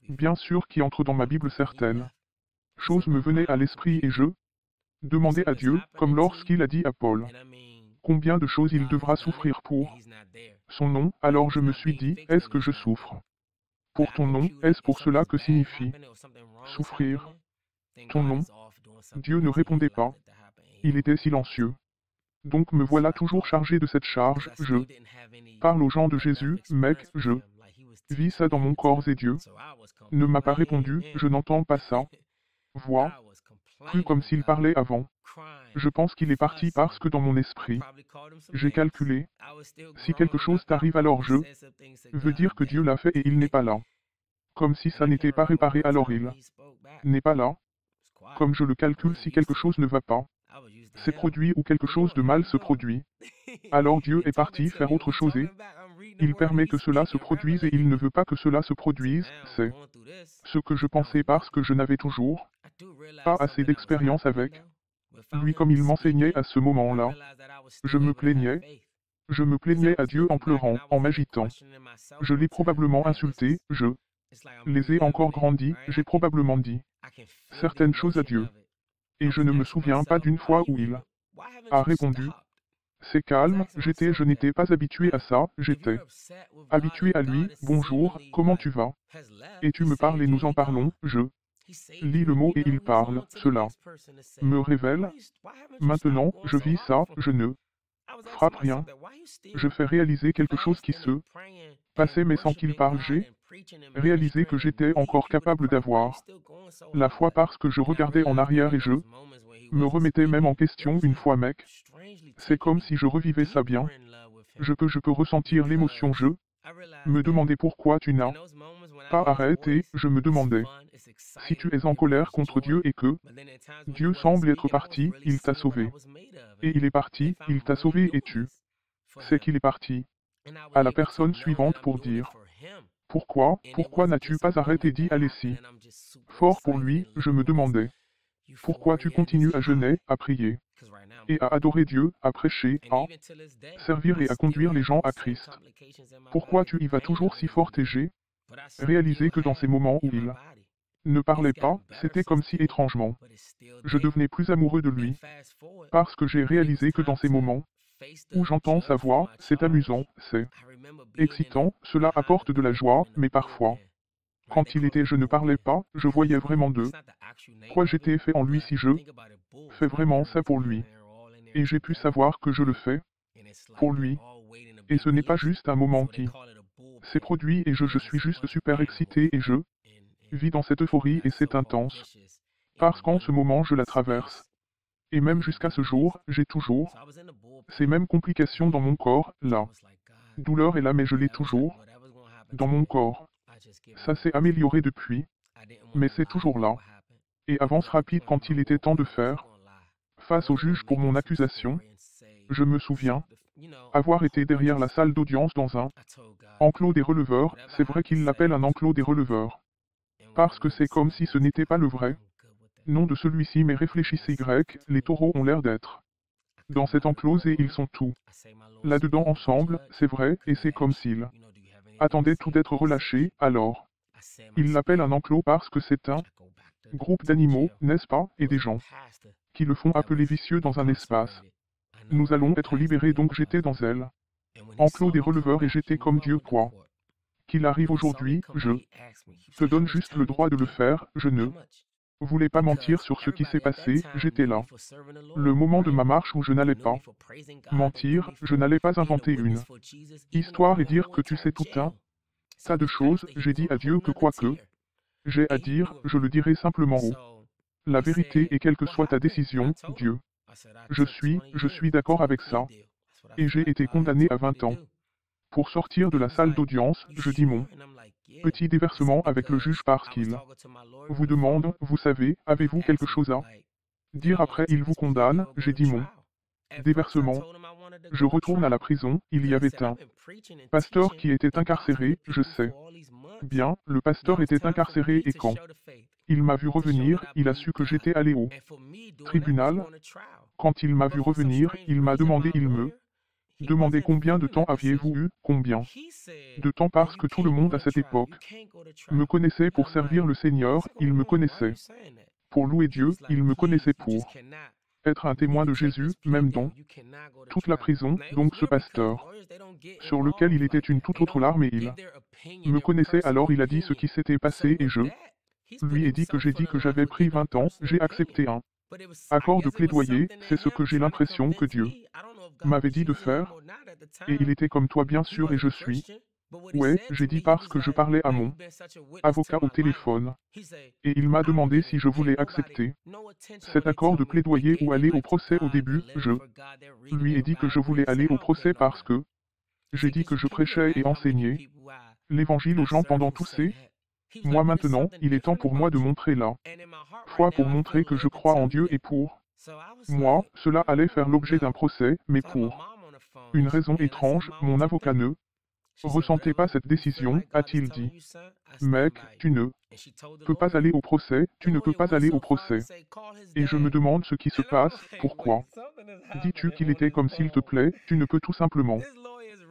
bien sûr qui entre dans ma Bible certaines choses me venaient à l'esprit et je demandais à Dieu, comme lorsqu'il a dit à Paul, combien de choses il devra souffrir pour son nom, alors je me suis dit, est-ce que je souffre pour ton nom, est-ce pour cela que signifie souffrir ton nom? Dieu ne répondait pas. Il était silencieux. Donc me voilà toujours chargé de cette charge, je parle aux gens de Jésus, mec, je vis ça dans mon corps et Dieu ne m'a pas répondu, je n'entends pas ça. Voix, plus comme s'il parlait avant. Je pense qu'il est parti parce que dans mon esprit, j'ai calculé, si quelque chose t'arrive alors je veux dire que Dieu l'a fait et il n'est pas là. Comme si ça n'était pas réparé alors il n'est pas là. Comme je le calcule si quelque chose ne va pas, s'est produit ou quelque chose de mal se produit. Alors Dieu est parti faire autre chose et il permet que cela se produise et il ne veut pas que cela se produise, c'est ce que je pensais parce que je n'avais toujours pas assez d'expérience avec lui comme il m'enseignait à ce moment-là. Je me plaignais à Dieu en pleurant, en m'agitant. Je l'ai probablement insulté, je les ai encore grandis, j'ai probablement dit certaines choses à Dieu. Et je ne me souviens pas d'une fois où il a répondu. C'est calme, je n'étais pas habitué à ça, j'étais habitué à lui, bonjour, comment tu vas? Et tu me parles et nous en parlons, je lis le mot et il parle, cela me révèle. Maintenant, je vis ça, je ne frappe rien. Je fais réaliser quelque chose qui se passait mais sans qu'il parle, j'ai réalisé que j'étais encore capable d'avoir la foi parce que je regardais en arrière et je me remettais même en question une fois mec. C'est comme si je revivais ça bien. Je peux ressentir l'émotion, je me demandais pourquoi tu n'as Pas arrête et je me demandais. Si tu es en colère contre Dieu et que Dieu semble être parti, il t'a sauvé. Et il est parti, il t'a sauvé et tu sais qu'il est parti. À la personne suivante pour dire. Pourquoi n'as-tu pas arrêté d'y aller si fort pour lui, je me demandais. Pourquoi tu continues à jeûner, à prier, et à adorer Dieu, à prêcher, à servir et à conduire les gens à Christ? Pourquoi tu y vas toujours si fort et j'ai réalisé que dans ces moments où il ne parlait pas, c'était comme si étrangement, je devenais plus amoureux de lui, parce que j'ai réalisé que dans ces moments où j'entends sa voix, c'est amusant, c'est excitant, cela apporte de la joie, mais parfois, quand il était je ne parlais pas, je voyais vraiment de quoi j'étais fait en lui si je fais vraiment ça pour lui. Et j'ai pu savoir que je le fais pour lui. Et ce n'est pas juste un moment qui s'est produit et je suis juste super excité et je vis dans cette euphorie et c'est intense. Parce qu'en ce moment je la traverse. Et même jusqu'à ce jour, j'ai toujours ces mêmes complications dans mon corps, la douleur est là mais je l'ai toujours dans mon corps. Ça s'est amélioré depuis, mais c'est toujours là. Et avance rapide quand il était temps de faire face au juge pour mon accusation. Je me souviens avoir été derrière la salle d'audience dans un enclos des releveurs, c'est vrai qu'il l'appelle un enclos des releveurs. Parce que c'est comme si ce n'était pas le vrai nom de celui-ci mais réfléchissez grec, les taureaux ont l'air d'être dans cette enclose et ils sont tous là-dedans ensemble, c'est vrai, et c'est comme s'ils attendaient tout d'être relâchés, alors il l'appelle un enclos parce que c'est un groupe d'animaux, n'est-ce pas, et des gens qui le font appeler vicieux dans un espace. Nous allons être libérés donc j'étais dans elle. Enclos des releveurs et j'étais comme Dieu quoi. Qu'il arrive aujourd'hui, je te donne juste le droit de le faire, je ne voulais pas mentir sur ce qui s'est passé, j'étais là. Le moment de ma marche où je n'allais pas mentir, je n'allais pas inventer une histoire et dire que tu sais tout un tas de choses, j'ai dit à Dieu que quoi que j'ai à dire, je le dirai simplement où la vérité et quelle que soit ta décision, Dieu. Je suis d'accord avec ça. Et j'ai été condamné à 20 ans. Pour sortir de la salle d'audience, je dis mon petit déversement avec le juge parce qu'il vous demande, vous savez, avez-vous quelque chose à dire après il vous condamne, j'ai dit mon déversement. Je retourne à la prison, il y avait un pasteur qui était incarcéré, je sais. Bien, le pasteur était incarcéré et quand il m'a vu revenir, il a su que j'étais allé au tribunal. Quand il m'a vu revenir, il m'a demandé, il me demandait combien de temps aviez-vous eu, combien de temps parce que tout le monde à cette époque me connaissait pour servir le Seigneur, il me connaissait pour louer Dieu, il me connaissait pour être un témoin de Jésus, même dans toute la prison, donc ce pasteur, sur lequel il était une toute autre larme et il me connaissait alors il a dit ce qui s'était passé et je lui ai dit que j'ai dit que j'avais pris 20 ans, j'ai accepté un accord de plaidoyer, c'est ce que j'ai l'impression que Dieu m'avait dit de faire, et il était comme toi bien sûr et je suis. Ouais, j'ai dit parce que je parlais à mon avocat au téléphone, et il m'a demandé si je voulais accepter cet accord de plaidoyer ou aller au procès au début, je lui ai dit que je voulais aller au procès parce que j'ai dit que je prêchais et enseignais l'évangile aux gens pendant tous ces mois maintenant, il est temps pour moi de montrer la foi pour montrer que je crois en Dieu et pour moi, cela allait faire l'objet d'un procès, mais pour une raison étrange, mon avocat ne ressentait pas cette décision, a-t-il dit. Mec, tu ne peux pas aller au procès, tu ne peux pas aller au procès. Et je me demande ce qui se passe, pourquoi dis-tu qu'il était comme s'il te plaît, tu ne peux tout simplement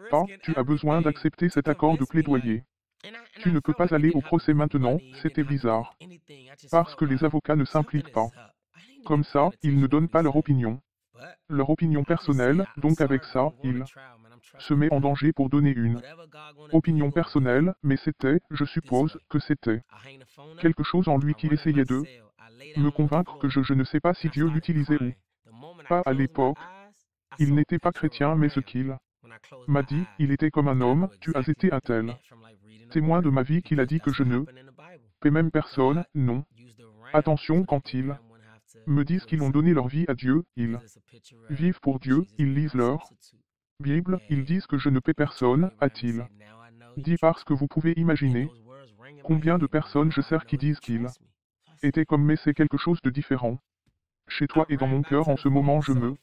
pas, tu as besoin d'accepter cet accord de plaidoyer. Tu ne peux pas aller au procès maintenant, c'était bizarre. Parce que les avocats ne s'impliquent pas. Comme ça, ils ne donnent pas leur opinion. Leur opinion personnelle, donc avec ça, ils se met en danger pour donner une opinion personnelle, mais c'était, je suppose, que c'était quelque chose en lui qui essayait de me convaincre que je ne sais pas si Dieu l'utilisait ou pas à l'époque. Il n'était pas chrétien mais ce qu'il m'a dit, il était comme un homme, tu as été un tel témoin de ma vie qu'il a dit que je ne paie même personne, non. Attention quand ils me disent qu'ils ont donné leur vie à Dieu, ils vivent pour Dieu, ils lisent leur Bible, ils disent que je ne paie personne, a-t-il dit parce que vous pouvez imaginer Combien de personnes je sers qui disent qu'ils étaient comme mais c'est quelque chose de différent. Chez toi et dans mon cœur en ce moment je me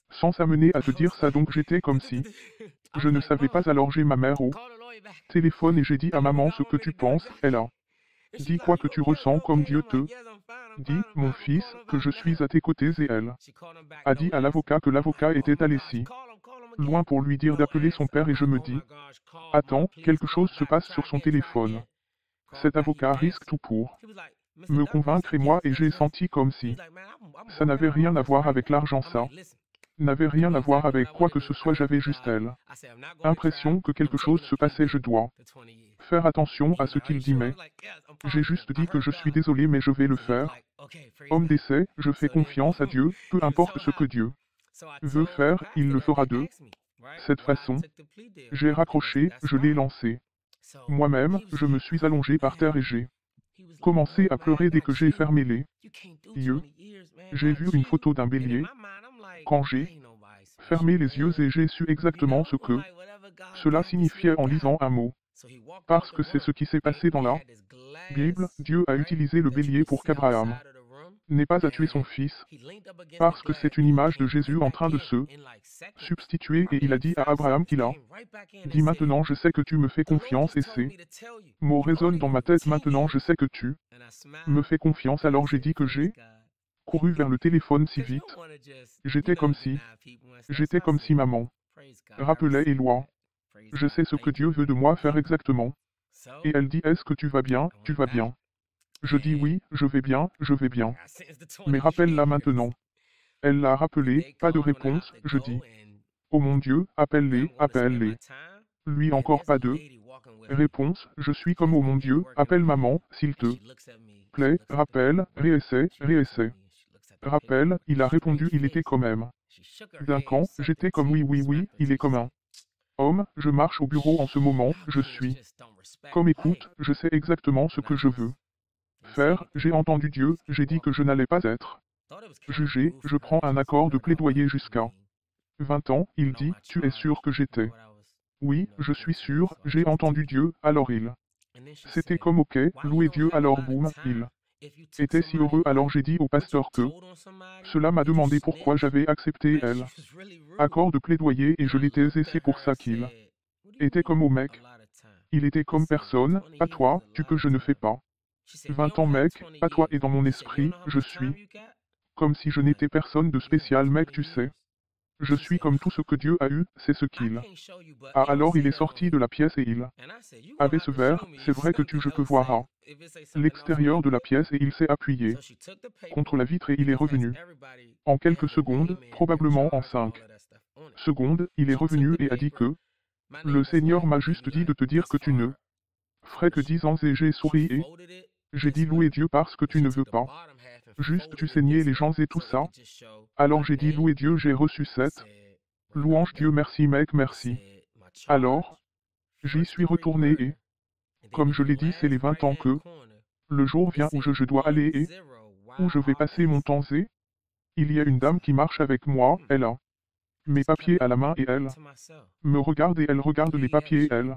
sens amené à te dire ça donc j'étais comme si je ne savais pas alors j'ai ma mère au téléphone et j'ai dit à maman ce que tu penses, elle a dit quoi que tu ressens comme Dieu te dit, mon fils, que je suis à tes côtés et elle a dit à l'avocat que l'avocat était allé si loin pour lui dire d'appeler son père et je me dis, attends, quelque chose se passe sur son téléphone. Cet avocat risque tout pour me convaincre et moi et j'ai senti comme si ça n'avait rien à voir avec l'argent ça n'avait rien à voir avec quoi que ce soit j'avais juste elle. Impression que quelque chose se passait je dois faire attention à ce qu'il dit mais j'ai juste dit que je suis désolé mais je vais le faire. Homme d'essai, je fais confiance à Dieu, peu importe ce que Dieu veut faire, il le fera de cette façon. J'ai raccroché, je l'ai lancé. Moi-même, je me suis allongé par terre et j'ai commencé à pleurer dès que j'ai fermé les yeux. J'ai vu une photo d'un bélier. Quand j'ai fermé les yeux et j'ai su exactement ce que cela signifiait en lisant un mot. Parce que c'est ce qui s'est passé dans la Bible, Dieu a utilisé le bélier pour qu'Abraham n'ait pas à tuer son fils, parce que c'est une image de Jésus en train de se substituer et il a dit à Abraham qu'il a dit maintenant je sais que tu me fais confiance et ces mots résonnent dans ma tête maintenant je sais que tu me fais confiance alors j'ai dit que j'ai couru vers le téléphone si vite. J'étais comme si maman rappelait Éloi. Je sais ce que Dieu veut de moi faire exactement. Et elle dit est-ce que tu vas bien, tu vas bien. Je dis oui, je vais bien, je vais bien. Mais rappelle-la maintenant. Elle l'a rappelé, pas de réponse, je dis. Oh mon Dieu, appelle-les, appelle-les. Lui encore pas de réponse, je suis comme oh mon Dieu, appelle maman, s'il te plaît, rappelle, réessaie, réessaie. Rappelle, il a répondu il était quand même. D'un camp, j'étais comme oui oui oui, il est comme un homme, je marche au bureau en ce moment, je suis comme écoute, je sais exactement ce que je veux faire, j'ai entendu Dieu, j'ai dit que je n'allais pas être jugé, je prends un accord de plaidoyer jusqu'à 20 ans, il dit, tu es sûr que j'étais. Oui, je suis sûr, j'ai entendu Dieu, alors il. C'était comme ok, louez Dieu alors boum, il était si heureux alors j'ai dit au pasteur que cela m'a demandé pourquoi j'avais accepté elle. Accord de plaidoyer et je l'étais et c'est pour ça qu'il était comme au mec. Il était comme personne, pas toi, tu que je ne fais pas. 20 ans mec, pas toi et dans mon esprit, je suis comme si je n'étais personne de spécial mec tu sais. Je suis comme tout ce que Dieu a eu, c'est ce qu'il a. Alors il est sorti de la pièce et il avait ce verre, c'est vrai que je peux voir à l'extérieur de la pièce et il s'est appuyé contre la vitre et il est revenu. En quelques secondes, probablement en 5 secondes, il est revenu et a dit que le Seigneur m'a juste dit de te dire que tu ne ferais que 10 ans et j'ai souri et j'ai dit louer Dieu parce que tu ne veux pas. Juste tu saignais les gens et tout ça. Alors j'ai dit louer Dieu j'ai reçu cette louange Dieu merci mec merci. Alors, j'y suis retourné et, comme je l'ai dit c'est les 20 ans que le jour vient où je dois aller et où je vais passer mon temps et il y a une dame qui marche avec moi, elle a mes papiers à la main et elle me regarde et elle regarde les papiers et elle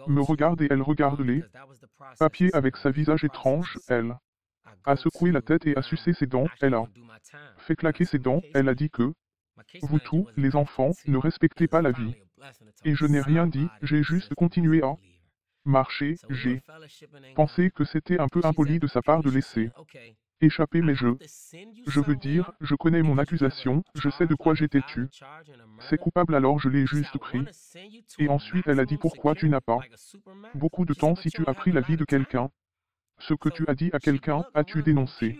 me regarde et elle regarde les papiers avec sa visage étrange, elle a secoué la tête et a sucé ses dents, elle a fait claquer ses dents, elle a dit que vous tous, les enfants, ne respectez pas la vie. Et je n'ai rien dit, j'ai juste continué à marcher, j'ai pensé que c'était un peu impoli de sa part de laisser échapper mais je veux dire, je connais mon accusation, je sais de quoi j'étais tu. C'est coupable alors je l'ai juste pris. Et ensuite elle a dit pourquoi tu n'as pas beaucoup de temps si tu as pris la vie de quelqu'un. Ce que tu as dit à quelqu'un, as-tu dénoncé.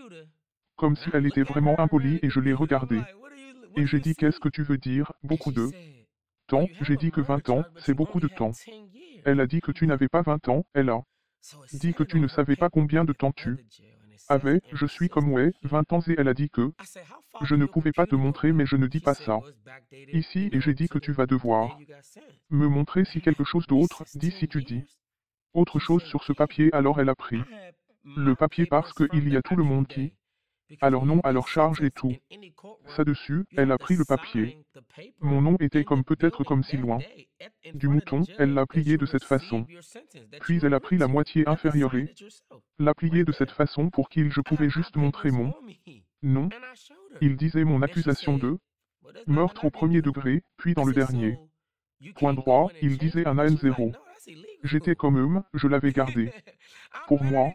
Comme si elle était vraiment impolie et je l'ai regardée. Et j'ai dit qu'est-ce que tu veux dire, beaucoup de temps, j'ai dit que 20 ans, c'est beaucoup de temps. Elle a dit que tu n'avais pas 20 ans, elle a dit que tu ne savais pas combien de temps tu avais, je suis comme ouais, 20 ans et elle a dit que je ne pouvais pas te montrer mais je ne dis pas ça. Ici et j'ai dit que tu vas devoir me montrer si quelque chose d'autre, dis si tu dis autre chose sur ce papier alors elle a pris le papier parce qu'il y a tout le monde qui à leur nom, à leur charge et tout. Ça dessus, elle a pris le papier. Mon nom était comme peut-être comme si loin. Du mouton, elle l'a plié de cette façon. Puis elle a pris la moitié inférieure et l'a plié de cette façon pour qu'il je pouvais juste montrer mon nom. Il disait mon accusation de meurtre au premier degré, puis dans le dernier. Point droit, il disait un AN0. J'étais comme eux, je l'avais gardé. Pour moi,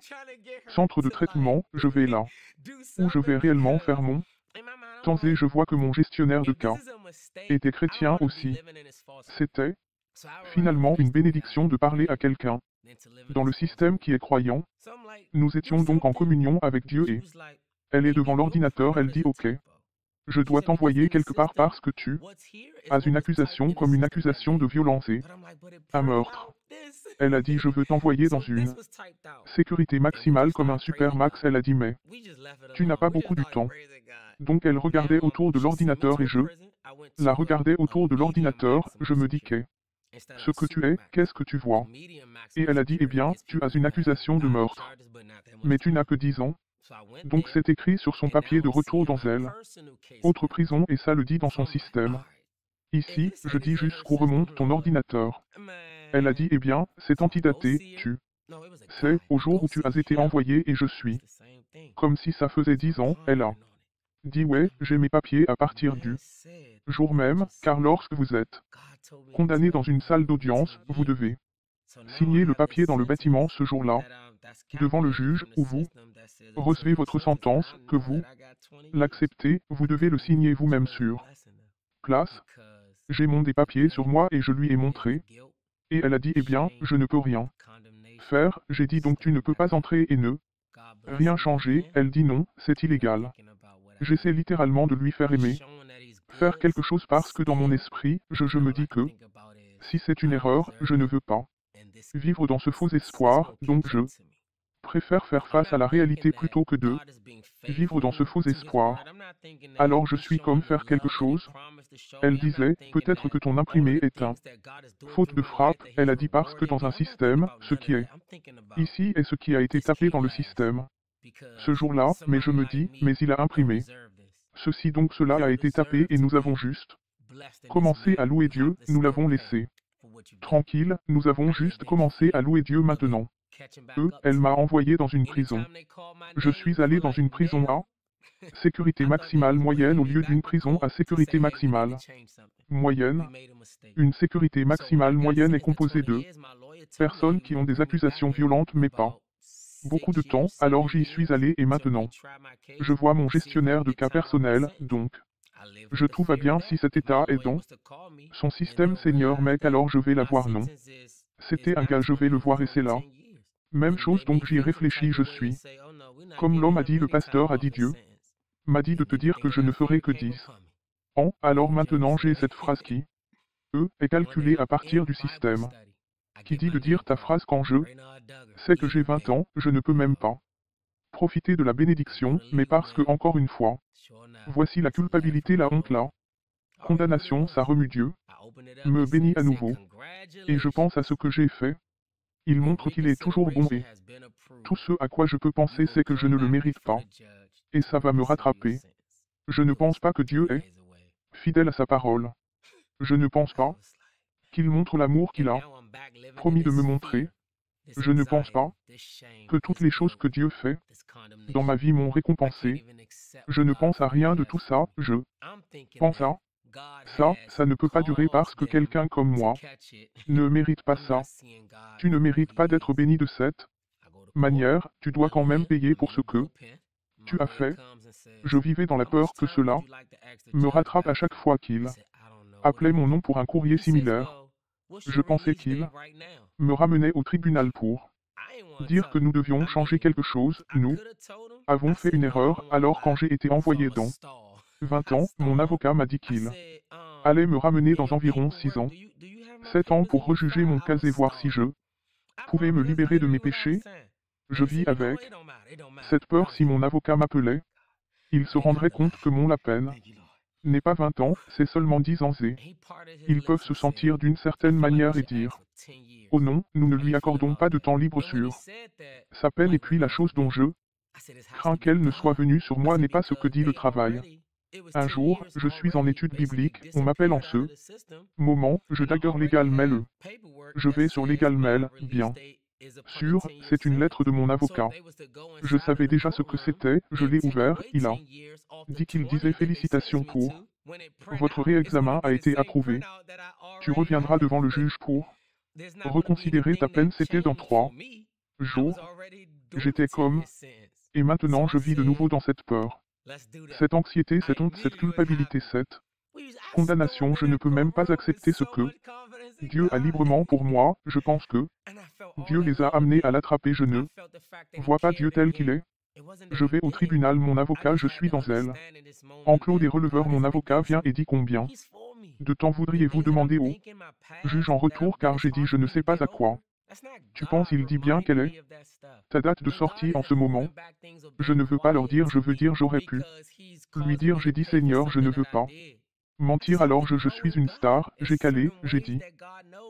centre de traitement, je vais là. Où je vais réellement faire mon temps et je vois que mon gestionnaire de cas était chrétien aussi. C'était, finalement, une bénédiction de parler à quelqu'un. Dans le système qui est croyant, nous étions donc en communion avec Dieu et elle est devant l'ordinateur, elle dit OK. Je dois t'envoyer quelque part parce que tu as une accusation comme une accusation de violence et un meurtre. Elle a dit je veux t'envoyer dans une sécurité maximale comme un super max. Elle a dit mais tu n'as pas beaucoup du temps. Donc elle regardait autour de l'ordinateur et je la regardais autour de l'ordinateur. Je me dis ce que tu es, qu'est-ce que tu vois? Et elle a dit eh bien, tu as une accusation de meurtre. Mais tu n'as que 10 ans. Donc c'est écrit sur son papier de retour dans elle. Autre prison et ça le dit dans son système. Ici, je dis jusqu'où remonte ton ordinateur. Elle a dit eh bien, c'est antidaté, tu sais, au jour où tu as été envoyé et je suis. Comme si ça faisait 10 ans, elle a dit ouais, j'ai mes papiers à partir du jour même, car lorsque vous êtes condamné dans une salle d'audience, vous devez signer le papier dans le bâtiment ce jour-là, devant le juge, où vous recevez votre sentence, que vous l'acceptez, vous devez le signer vous-même sur place. J'ai mon des papiers sur moi et je lui ai montré. Et elle a dit eh bien, je ne peux rien faire. J'ai dit donc tu ne peux pas entrer et ne rien changer. Elle dit non, c'est illégal. J'essaie littéralement de lui faire aimer faire quelque chose parce que dans mon esprit, je me dis que si c'est une erreur, je ne veux pas vivre dans ce faux espoir, donc je préfère faire face à la réalité plutôt que de vivre dans ce faux espoir. Alors je suis comme faire quelque chose. Elle disait, peut-être que ton imprimé est un faute de frappe, elle a dit parce que dans un système, ce qui est ici est ce qui a été tapé dans le système. Ce jour-là, mais je me dis, mais il a imprimé. Ceci donc cela a été tapé et nous avons juste commencé à louer Dieu, nous l'avons laissé tranquille, nous avons juste commencé à louer Dieu maintenant. Elle m'a envoyé dans une prison. Je suis allé dans une prison à sécurité maximale moyenne au lieu d'une prison à sécurité maximale moyenne. Une sécurité maximale moyenne est composée de personnes qui ont des accusations violentes mais pas beaucoup de temps, alors j'y suis allé et maintenant, je vois mon gestionnaire de cas personnel, donc, je tout va bien si cet état est dans son système senior mec alors je vais la voir non. C'était un gars je vais le voir et c'est là. Même chose donc j'y réfléchis je suis. Comme l'homme a dit le pasteur a dit Dieu, m'a dit de te dire que je ne ferai que 10 ans, alors maintenant j'ai cette phrase qui, est calculée à partir du système. Qui dit de dire ta phrase quand je sais que j'ai 20 ans, je ne peux même pas profiter de la bénédiction, mais parce que encore une fois, voici la culpabilité, la honte, la condamnation, ça remue Dieu, me bénit à nouveau, et je pense à ce que j'ai fait. Il montre qu'il est toujours bon et tout ce à quoi je peux penser c'est que je ne le mérite pas, et ça va me rattraper. Je ne pense pas que Dieu est fidèle à sa parole. Je ne pense pas qu'il montre l'amour qu'il a promis de me montrer. Je ne pense pas que toutes les choses que Dieu fait dans ma vie m'ont récompensé. Je ne pense à rien de tout ça, je pense à ça ne peut pas durer parce que quelqu'un comme moi ne mérite pas ça. Tu ne mérites pas d'être béni de cette manière, tu dois quand même payer pour ce que tu as fait. Je vivais dans la peur que cela me rattrape à chaque fois qu'il appelait mon nom pour un courrier similaire. Je pensais qu'il me ramenait au tribunal pour dire que nous devions changer quelque chose, nous avons fait une erreur, alors quand j'ai été envoyé dans 20 ans, mon avocat m'a dit qu'il allait me ramener dans environ 6 ans, 7 ans pour rejuger mon cas et voir si je pouvais me libérer de mes péchés. Je vis avec cette peur si mon avocat m'appelait, il se rendrait compte que la peine n'est pas 20 ans, c'est seulement 10 ans et ils peuvent se sentir d'une certaine manière et dire « Oh non, nous ne lui accordons pas de temps libre sur sa peine et puis la chose dont je Crains qu'elle ne soit venue sur moi n'est pas ce que dit le travail. Un jour, je suis en études bibliques, on m'appelle en ce moment, je dagger Legal Mail. Je vais sur Legal Mail, bien sûr, c'est une lettre de mon avocat. Je savais déjà ce que c'était, je l'ai ouvert, il a dit qu'il disait félicitations pour votre réexamen a été approuvé. Tu reviendras devant le juge pour reconsidérer ta peine, c'était dans 3 jours. J'étais comme, et maintenant je vis de nouveau dans cette peur. Cette anxiété, cette honte, cette culpabilité, cette condamnation, je ne peux même pas accepter ce que Dieu a librement pour moi, je pense que Dieu les a amenés à l'attraper, je ne vois pas Dieu tel qu'il est. Je vais au tribunal, mon avocat, je suis dans elle. Enclos des releveurs, mon avocat vient et dit combien de temps voudriez-vous demander au juge en retour car j'ai dit je ne sais pas à quoi. Tu penses il dit bien quelle est ta date de sortie en ce moment? Je ne veux pas leur dire, je veux dire j'aurais pu lui dire j'ai dit Seigneur je ne veux pas mentir alors je suis une star, j'ai calé, j'ai dit.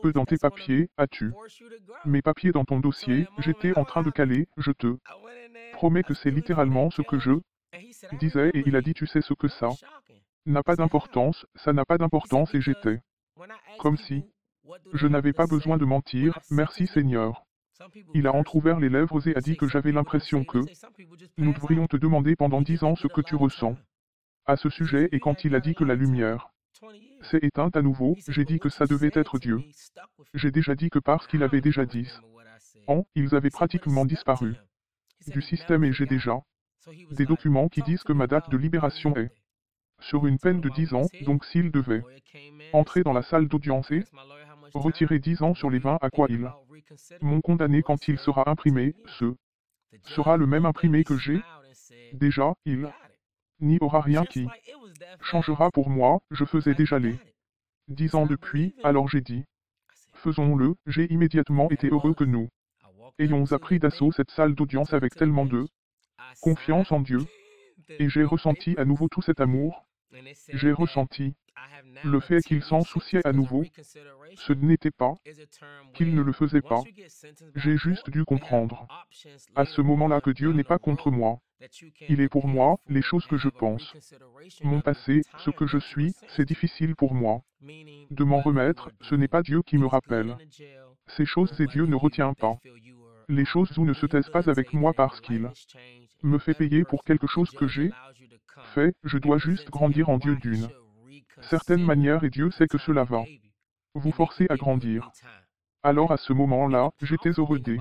Peu dans tes papiers, as-tu mes papiers dans ton dossier, j'étais en train de caler, je te promets que c'est littéralement ce que je disais et il a dit tu sais ce que ça n'a pas d'importance, ça n'a pas d'importance et j'étais comme si je n'avais pas besoin de mentir, merci Seigneur. Il a entrouvert les lèvres et a dit que j'avais l'impression que nous devrions te demander pendant 10 ans ce que tu ressens à ce sujet et quand il a dit que la lumière s'est éteinte à nouveau, j'ai dit que ça devait être Dieu. J'ai déjà dit que parce qu'il avait déjà 10 ans, ils avaient pratiquement disparu du système et j'ai déjà des documents qui disent que ma date de libération est sur une peine de 10 ans, donc s'il devait entrer dans la salle d'audience et retirer 10 ans sur les 20 à quoi ils m'ont condamné quand il sera imprimé, ce sera le même imprimé que j'ai déjà, il n'y aura rien qui changera pour moi, je faisais déjà les 10 ans depuis, alors j'ai dit, faisons-le, j'ai immédiatement été heureux que nous ayons appris d'assaut cette salle d'audience avec tellement de confiance en Dieu, et j'ai ressenti à nouveau tout cet amour, j'ai ressenti le fait qu'il s'en souciait à nouveau, ce n'était pas qu'il ne le faisait pas, j'ai juste dû comprendre à ce moment-là que Dieu n'est pas contre moi. Il est pour moi, les choses que je pense. Mon passé, ce que je suis, c'est difficile pour moi de m'en remettre, ce n'est pas Dieu qui me rappelle ces choses et Dieu ne retient pas les choses ou ne se taise pas avec moi parce qu'il me fait payer pour quelque chose que j'ai fait, je dois juste grandir en Dieu d'une certaine manière et Dieu sait que cela va vous forcer à grandir. Alors à ce moment-là, j'étais heureux d'y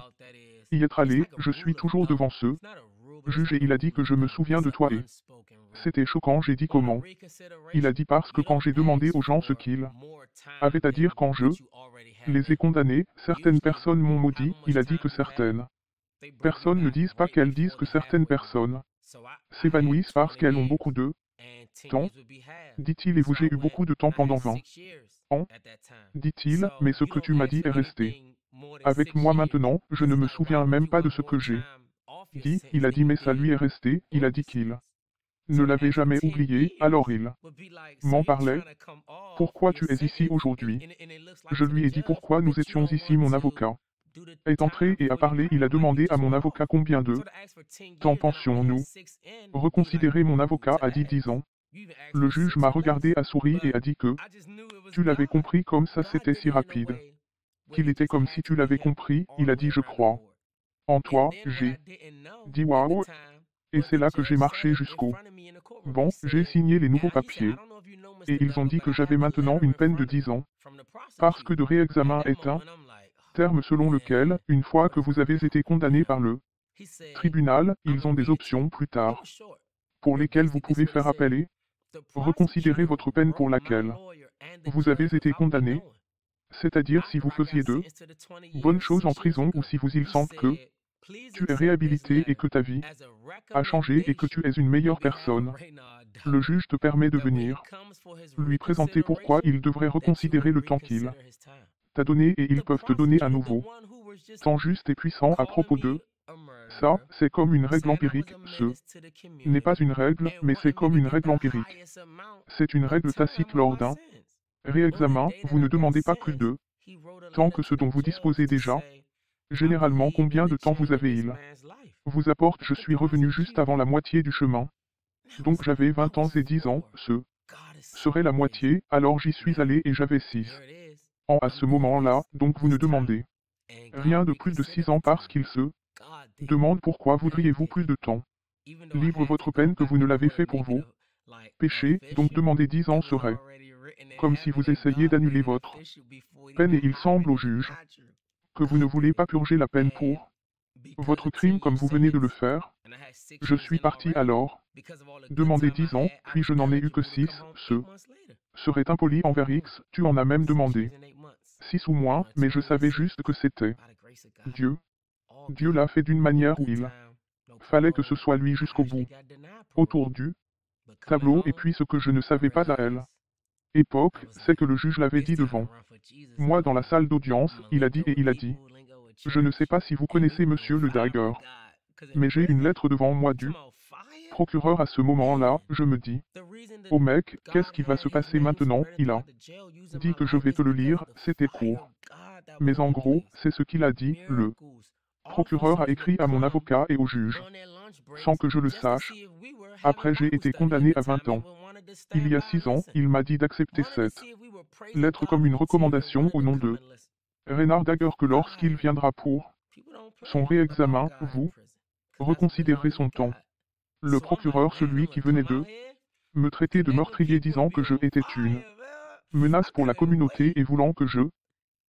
être allé, je suis toujours devant ce juge et il a dit que je me souviens de toi et c'était choquant, j'ai dit comment. Il a dit parce que quand j'ai demandé aux gens ce qu'ils avaient à dire quand je les ai condamnés, certaines personnes m'ont maudit, il a dit que certaines personnes ne disent pas qu'elles disent que certaines personnes s'évanouissent parce qu'elles ont beaucoup de temps, dit-il et vous j'ai eu beaucoup de temps pendant 20 ans, dit-il, mais ce que tu m'as dit est resté avec moi maintenant, je ne me souviens même pas de ce que j'ai dit, il a dit mais ça lui est resté, il a dit qu'il ne l'avait jamais oublié, alors il m'en parlait. Pourquoi tu es ici aujourd'hui? Je lui ai dit pourquoi nous étions ici, mon avocat est entré et a parlé, il a demandé à mon avocat combien de temps pensions-nous reconsidérer, mon avocat a dit 10 ans. Le juge m'a regardé, a souri et a dit que tu l'avais compris comme ça, c'était si rapide qu'il était comme si tu l'avais compris, il a dit je crois en toi, j'ai dit waouh, et c'est là que j'ai marché jusqu'au bon, j'ai signé les nouveaux papiers, et ils ont dit que j'avais maintenant une peine de 10 ans, parce que de réexamen est un terme selon lequel, une fois que vous avez été condamné par le tribunal, ils ont des options plus tard, pour lesquelles vous pouvez faire appel et reconsidérer votre peine pour laquelle vous avez été condamné, c'est-à-dire si vous faisiez de bonnes choses en prison ou si vous il semble que tu es réhabilité et que ta vie a changé et que tu es une meilleure personne. Le juge te permet de venir lui présenter pourquoi il devrait reconsidérer le temps qu'il t'a donné et ils peuvent te donner un nouveau temps juste et puissant à propos de ça, c'est comme une règle empirique, ce n'est pas une règle, mais c'est comme une règle empirique. C'est une règle tacite lors d'un réexamen, vous ne demandez pas plus de temps que ce dont vous disposez déjà. Généralement, combien de temps vous avez-il vous apporte, je suis revenu juste avant la moitié du chemin. Donc j'avais 20 ans et 10 ans, ce serait la moitié, alors j'y suis allé et j'avais 6 ans à ce moment-là, donc vous ne demandez rien de plus de 6 ans parce qu'il se demande pourquoi voudriez-vous plus de temps. Libre votre peine que vous ne l'avez fait pour vos péchés, donc demander 10 ans serait comme si vous essayiez d'annuler votre peine et il semble au juge que vous ne voulez pas purger la peine pour votre crime comme vous venez de le faire. Je suis parti alors demander 10 ans, puis je n'en ai eu que 6, ce serait impoli envers X, tu en as même demandé 6 ou moins, mais je savais juste que c'était Dieu. Dieu l'a fait d'une manière où il fallait que ce soit lui jusqu'au bout. Autour du tableau et puis ce que je ne savais pas à elle époque, c'est que le juge l'avait dit devant moi dans la salle d'audience, il a dit et il a dit. Je ne sais pas si vous connaissez Monsieur le Dagger, mais j'ai une lettre devant moi du procureur à ce moment-là, je me dis. Oh mec, qu'est-ce qui va se passer maintenant? Il a dit que je vais te le lire, c'était court. Mais en gros, c'est ce qu'il a dit, le procureur a écrit à mon avocat et au juge, sans que je le sache. Après j'ai été condamné à 20 ans. Il y a 6 ans, il m'a dit d'accepter cette lettre comme une recommandation au nom de Renard Dagger que lorsqu'il viendra pour son réexamen, vous reconsidérerez son temps. Le procureur, celui qui venait de me traiter de meurtrier disant que je étais une menace pour la communauté et voulant que je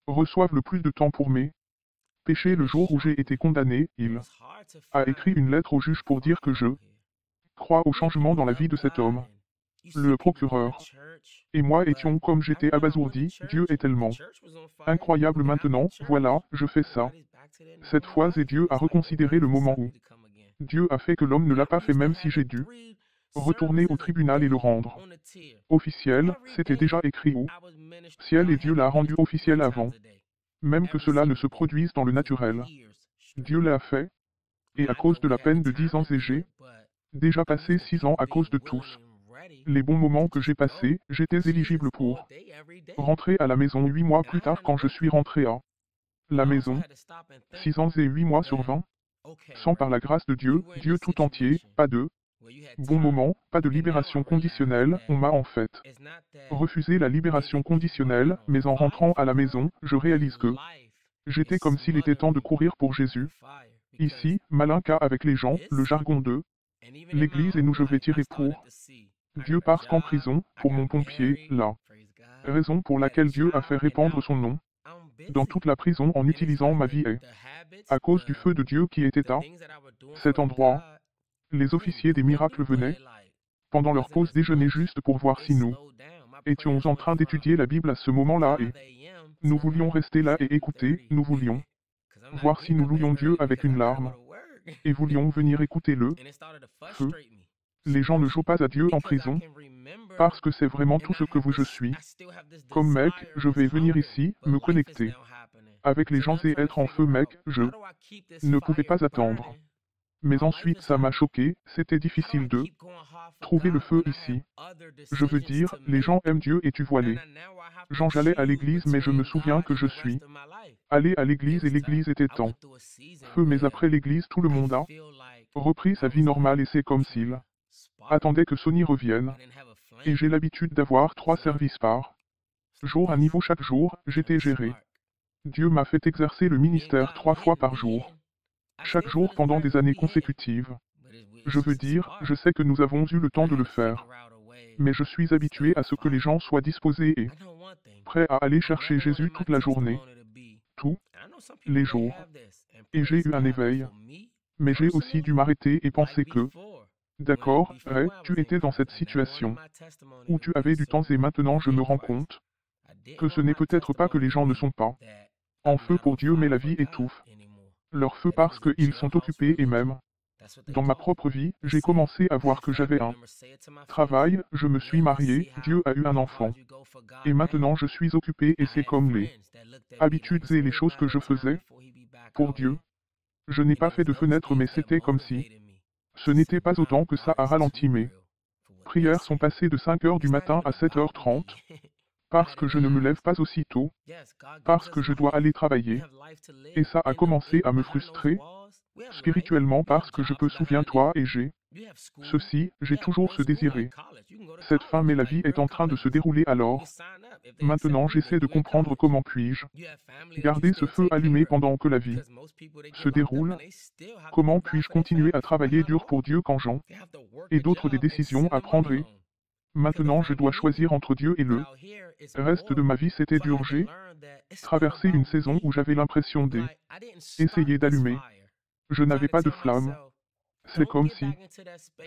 reçoive le plus de temps pour mes péchés le jour où j'ai été condamné, il a écrit une lettre au juge pour dire que je crois au changement dans la vie de cet homme. Le procureur et moi étions comme j'étais abasourdi, Dieu est tellement incroyable maintenant, voilà, je fais ça. Cette fois et Dieu a reconsidéré le moment où Dieu a fait que l'homme ne l'a pas fait même si j'ai dû retourner au tribunal et le rendre officiel, c'était déjà écrit au ciel et Dieu l'a rendu officiel avant même que cela ne se produise dans le naturel. Dieu l'a fait, et à cause de la peine de 10 ans et j'ai déjà passé 6 ans à cause de tous les bons moments que j'ai passés, j'étais éligible pour rentrer à la maison 8 mois plus tard quand je suis rentré à la maison, 6 ans et 8 mois sur 20, sans par la grâce de Dieu, Dieu tout entier, pas de bons moments, pas de libération conditionnelle, on m'a en fait refusé la libération conditionnelle, mais en rentrant à la maison, je réalise que j'étais comme s'il était temps de courir pour Jésus. Ici, malin cas avec les gens, le jargon de l'Église et nous je vais tirer pour Dieu parce qu'en prison, pour mon pompier, la raison pour laquelle Dieu a fait répandre son nom dans toute la prison en utilisant ma vie est à cause du feu de Dieu qui était à cet endroit. Les officiers des miracles venaient pendant leur pause déjeuner juste pour voir si nous étions en train d'étudier la Bible à ce moment-là et nous voulions rester là et écouter, nous voulions voir si nous louions Dieu avec une larme et voulions venir écouter le feu. Les gens ne jouent pas à Dieu en prison, parce que c'est vraiment tout ce que je suis. Comme mec, je vais venir ici, me connecter avec les gens et être en feu mec, je ne pouvais pas attendre. Mais ensuite ça m'a choqué, c'était difficile de trouver le feu ici. Je veux dire, les gens aiment Dieu et tu vois les gens j'allais à l'église mais je me souviens que je suis allé à l'église et l'église était en feu mais après l'église tout le monde a repris sa vie normale et c'est comme s'il attendait que Sony revienne. Et j'ai l'habitude d'avoir 3 services par jour à niveau chaque jour, j'étais géré. Dieu m'a fait exercer le ministère 3 fois par jour. Chaque jour pendant des années consécutives. Je veux dire, je sais que nous avons eu le temps de le faire. Mais je suis habitué à ce que les gens soient disposés et prêts à aller chercher Jésus toute la journée. Tous les jours. Et j'ai eu un éveil. Mais j'ai aussi dû m'arrêter et penser que d'accord, Ray, tu étais dans cette situation où tu avais du temps et maintenant je me rends compte que ce n'est peut-être pas que les gens ne sont pas en feu pour Dieu mais la vie étouffe leur feu parce qu'ils sont occupés et même dans ma propre vie, j'ai commencé à voir que j'avais un travail, je me suis marié, Dieu a eu un enfant. Et maintenant je suis occupé et c'est comme les habitudes et les choses que je faisais pour Dieu. Je n'ai pas fait de fenêtre mais c'était comme si ce n'était pas autant que ça a ralenti mes prières sont passées de 5 heures du matin à 7h30, parce que je ne me lève pas aussitôt, parce que je dois aller travailler. Et ça a commencé à me frustrer, Spirituellement parce que je peux souviens-toi et ceci, j'ai toujours ce désiré. Cette fin mais la vie est en train de se dérouler alors. Maintenant j'essaie de comprendre comment puis-je garder ce feu allumé pendant que la vie se déroule. Comment puis-je continuer à travailler dur pour Dieu quand j'en ai d'autres des décisions à prendre et maintenant je dois choisir entre Dieu et le reste de ma vie. C'était dur. J'ai traversé une saison où j'avais l'impression d'essayer d'allumer. Je n'avais pas de flamme. C'est comme si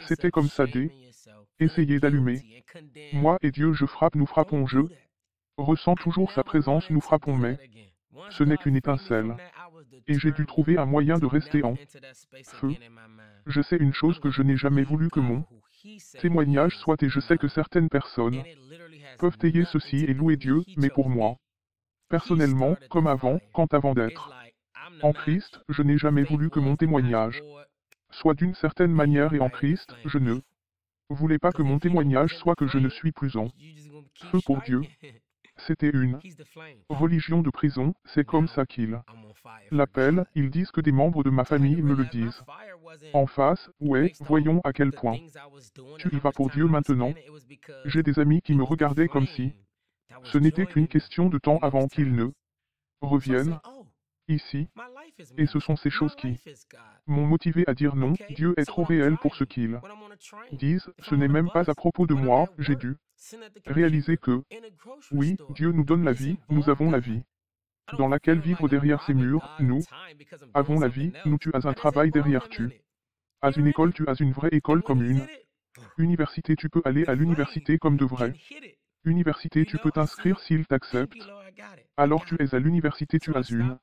c'était comme ça d'essayer d'allumer. Moi et Dieu, nous frappons, je ressens toujours sa présence, nous frappons, mais ce n'est qu'une étincelle. Et j'ai dû trouver un moyen de rester en feu. Je sais une chose que je n'ai jamais voulu que mon témoignage soit, et je sais que certaines personnes peuvent tailler ceci et louer Dieu, mais pour moi, personnellement, comme avant, quand avant d'être en Christ, je n'ai jamais voulu que mon témoignage soit d'une certaine manière, et en Christ, je ne voulais pas que mon témoignage soit que je ne suis plus en feu pour Dieu. C'était une religion de prison, c'est comme ça qu'ils l'appellent. Ils disent que des membres de ma famille me le disent en face. Ouais, voyons à quel point tu y vas pour Dieu maintenant. J'ai des amis qui me regardaient comme si ce n'était qu'une question de temps avant qu'ils ne reviennent ici. Et ce sont ces choses qui m'ont motivé à dire non, Dieu est trop réel pour ce qu'ils disent. Ce n'est même pas à propos de moi. J'ai dû réaliser que, oui, Dieu nous donne la vie, nous avons la vie dans laquelle vivre. Derrière ces murs, nous avons la vie. Tu as un travail derrière, tu as une école, tu as une vraie école comme une université. Tu peux aller à l'université comme de vraies universités. Tu peux t'inscrire s'ils t'acceptent. Alors tu es à l'université, tu as une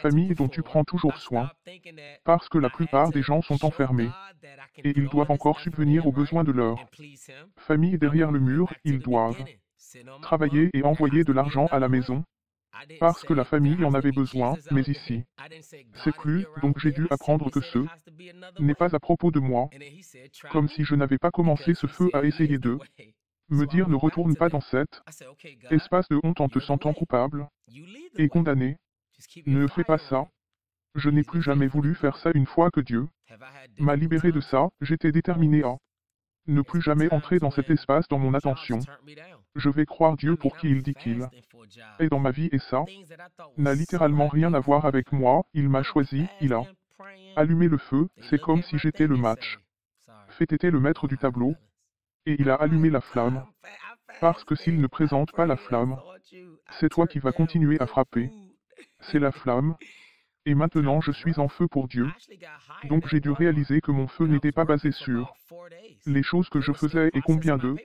famille dont tu prends toujours soin, parce que la plupart des gens sont enfermés, et ils doivent encore subvenir aux besoins de leur famille. Derrière le mur, ils doivent travailler et envoyer de l'argent à la maison, parce que la famille en avait besoin, mais ici, c'est plus, donc j'ai dû apprendre que ce n'est pas à propos de moi, comme si je n'avais pas commencé ce feu à essayer de me dire ne retourne pas dans cet espace de honte en te sentant coupable et condamné. Ne fais pas ça. Je n'ai plus jamais voulu faire ça. Une fois que Dieu m'a libéré de ça, j'étais déterminé à ne plus jamais entrer dans cet espace dans mon attention. Je vais croire Dieu pour qui il dit qu'il est dans ma vie, et ça n'a littéralement rien à voir avec moi. Il m'a choisi, il a allumé le feu, c'est comme si j'étais le match. Fait était le maître du tableau. Et il a allumé la flamme, parce que s'il ne présente pas la flamme, c'est toi qui vas continuer à frapper. C'est la flamme. Et maintenant je suis en feu pour Dieu. Donc j'ai dû réaliser que mon feu n'était pas basé sur les choses que je faisais et combien de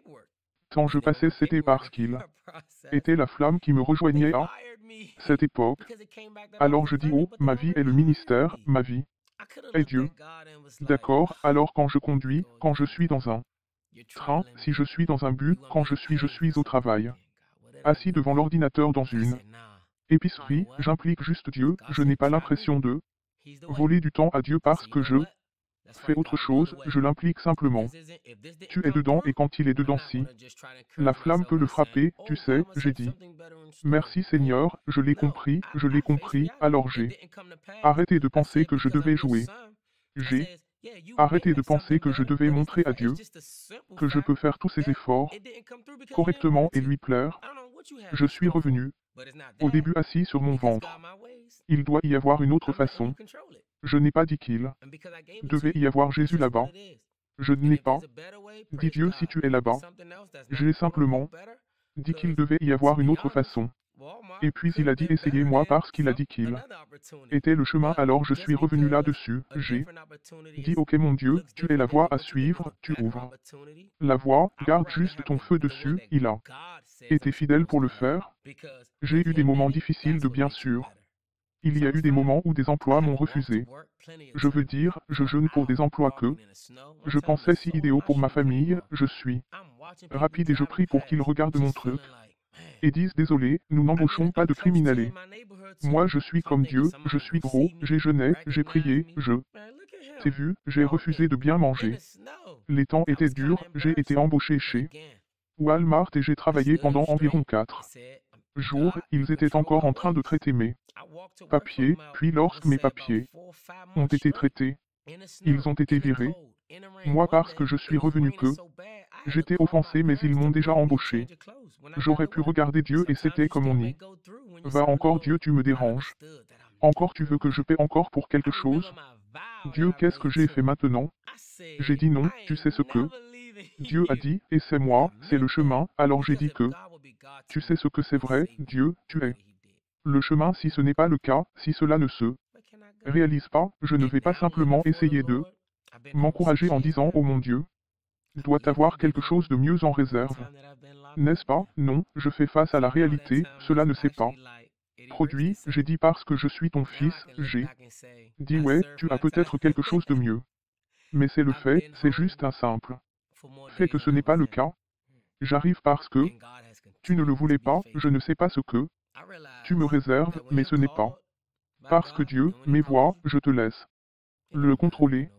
temps je passais. C'était parce qu'il était la flamme qui me rejoignait à cette époque. Alors je dis, oh, ma vie est le ministère, ma vie est Dieu. D'accord, alors quand je conduis, quand je suis dans un train, si je suis dans un but, quand je suis au travail, assis devant l'ordinateur dans une épicerie, j'implique juste Dieu. Je n'ai pas l'impression de voler du temps à Dieu parce que je fais autre chose, je l'implique simplement. Tu es dedans, et quand il est dedans, si la flamme peut le frapper, tu sais, j'ai dit merci Seigneur, je l'ai compris, alors j'ai arrêté de penser que je devais jouer. J'ai arrêté de penser que je devais montrer à Dieu que je peux faire tous ces efforts correctement et lui plaire. Je suis revenu au début assis sur mon ventre. Il doit y avoir une autre façon. Je n'ai pas dit qu'il devait y avoir Jésus là-bas. Je n'ai pas dit Dieu si tu es là-bas. J'ai simplement dit qu'il devait y avoir une autre façon. Et puis il a dit essayez-moi parce qu'il a dit qu'il était le chemin. Alors je suis revenu là-dessus. J'ai dit ok mon Dieu, tu es la voie à suivre, tu ouvres la voie, garde juste ton feu dessus. Il a été fidèle pour le faire. J'ai eu des moments difficiles bien sûr. Il y a eu des moments où des emplois m'ont refusé. Je veux dire, je jeûne pour des emplois que je pensais si idéaux pour ma famille. Je suis rapide et je prie pour qu'ils regardent mon truc et disent désolé, nous n'embauchons pas de criminels. Moi je suis comme Dieu, je suis gros, j'ai jeûné, j'ai prié, t'ai vu, j'ai refusé de bien manger. Les temps étaient durs, j'ai été embauché chez Walmart et j'ai travaillé pendant environ 4 jours, ils étaient encore en train de traiter mes papiers, puis lorsque mes papiers ont été traités, ils ont été virés. Moi parce que je suis revenu que j'étais offensé mais ils m'ont déjà embauché. J'aurais pu regarder Dieu et c'était comme on y va encore Dieu tu me déranges. Encore tu veux que je paie encore pour quelque chose? Dieu qu'est-ce que j'ai fait maintenant? J'ai dit non, tu sais ce que Dieu a dit, et c'est moi, c'est le chemin, alors j'ai dit que tu sais ce que c'est vrai, Dieu, tu es le chemin si ce n'est pas le cas, si cela ne se réalise pas, je ne vais pas simplement essayer de m'encourager en disant oh mon Dieu, doit avoir quelque chose de mieux en réserve. N'est-ce pas? Non, je fais face à la réalité, cela ne s'est pas produit, j'ai dit parce que je suis ton fils, j'ai dit ouais, tu as peut-être quelque chose de mieux. Mais c'est le fait, c'est juste un simple fait que ce n'est pas le cas. J'arrive parce que tu ne le voulais pas, je ne sais pas ce que tu me réserves, mais ce n'est pas parce que Dieu, mes voix, je te laisse le contrôler.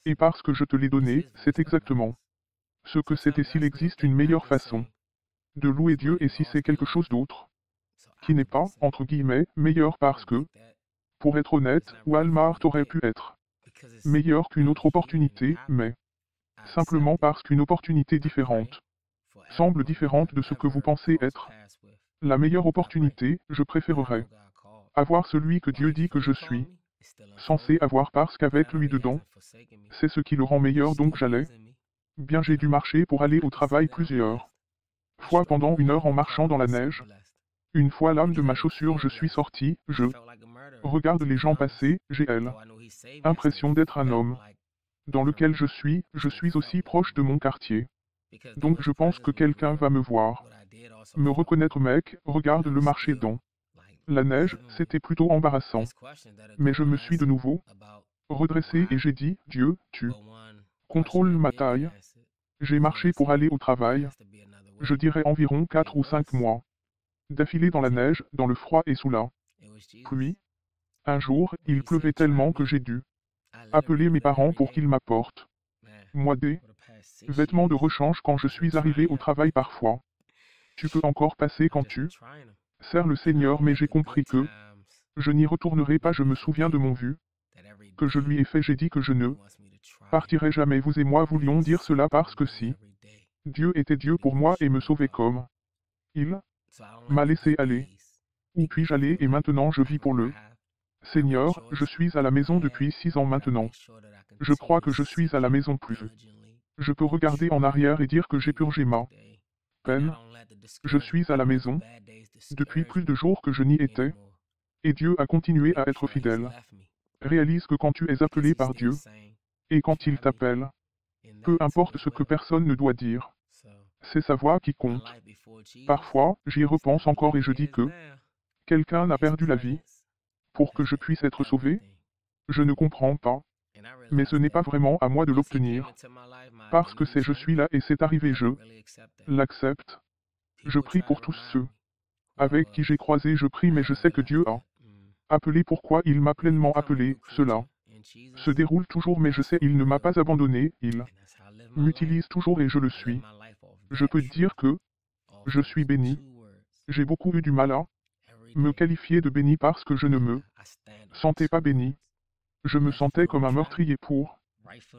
Et parce que je te l'ai donné, c'est exactement ce que c'est et s'il existe une meilleure façon de louer Dieu et si c'est quelque chose d'autre qui n'est pas, entre guillemets, meilleur parce que, pour être honnête, Walmart aurait pu être meilleur qu'une autre opportunité, mais simplement parce qu'une opportunité différente semble différente de ce que vous pensez être la meilleure opportunité, je préférerais avoir celui que Dieu dit que je suis censé avoir parce qu'avec lui dedans, c'est ce qui le rend meilleur donc j'allais. Bien j'ai dû marcher pour aller au travail plusieurs fois pendant 1 heure en marchant dans la neige. Une fois l'âme de ma chaussure je suis sorti, je regarde les gens passer, j'ai l'impression d'être un homme dans lequel je suis aussi proche de mon quartier. Donc je pense que quelqu'un va me voir. Me reconnaître mec, regarde le marché dans la neige, c'était plutôt embarrassant. Mais je me suis de nouveau redressé et j'ai dit, Dieu, tu contrôles ma taille. J'ai marché pour aller au travail. Je dirais environ 4 ou 5 mois. D'affilée dans la neige, dans le froid et sous la pluie. Un jour, il pleuvait tellement que j'ai dû appeler mes parents pour qu'ils m'apportent, moi des vêtements de rechange quand je suis arrivé au travail parfois. Tu peux encore passer quand tu sers le Seigneur mais j'ai compris que je n'y retournerai pas je me souviens de mon vu que je lui ai fait j'ai dit que je ne partirai jamais vous et moi voulions dire cela parce que si Dieu était Dieu pour moi et me sauvait comme il m'a laissé aller. Où puis-je aller et maintenant je vis pour le Seigneur, je suis à la maison depuis 6 ans maintenant. Je crois que je suis à la maison plus. Je peux regarder en arrière et dire que j'ai purgé ma peine. Je suis à la maison depuis plus de jours que je n'y étais. Et Dieu a continué à être fidèle. Réalise que quand tu es appelé par Dieu, et quand il t'appelle, peu importe ce que personne ne doit dire, c'est sa voix qui compte. Parfois, j'y repense encore et je dis que quelqu'un a perdu la vie pour que je puisse être sauvé. Je ne comprends pas. Mais ce n'est pas vraiment à moi de l'obtenir. Parce que c'est je suis là et c'est arrivé je l'accepte. Je prie pour tous ceux avec qui j'ai croisé je prie mais je sais que Dieu a appelé pourquoi il m'a pleinement appelé, cela se déroule toujours mais je sais il ne m'a pas abandonné, il m'utilise toujours et je le suis. Je peux dire que je suis béni. J'ai beaucoup eu du mal à me qualifier de béni parce que je ne me sentais pas béni. Je me sentais comme un meurtrier pour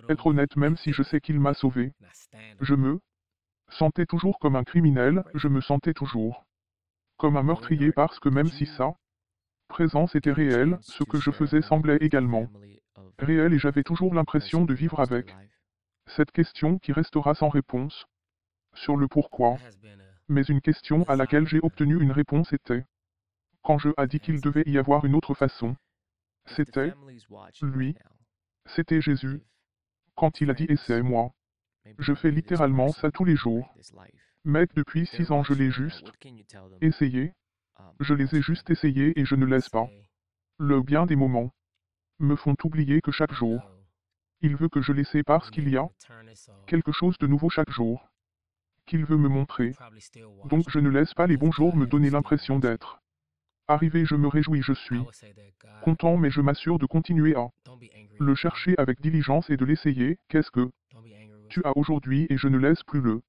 être honnête même si je sais qu'il m'a sauvé. Je me sentais toujours comme un criminel, je me sentais toujours comme un meurtrier parce que même si sa présence était réelle, ce que je faisais semblait également réel et j'avais toujours l'impression de vivre avec cette question qui restera sans réponse sur le pourquoi. Mais une question à laquelle j'ai obtenu une réponse était quand je a dit qu'il devait y avoir une autre façon. C'était lui. C'était Jésus. Quand il a dit et c'est moi. Je fais littéralement ça tous les jours. Mec depuis 6 ans je l'ai juste essayé. Je les ai juste essayés et je ne laisse pas. Le bien des moments me font oublier que chaque jour, il veut que je l'essaie parce qu'il y a quelque chose de nouveau chaque jour qu'il veut me montrer. Donc je ne laisse pas les bons jours me donner l'impression d'être arrivé. Je me réjouis, je suis content mais je m'assure de continuer à le chercher avec diligence et de l'essayer. Qu'est-ce que tu as aujourd'hui et je ne laisse plus le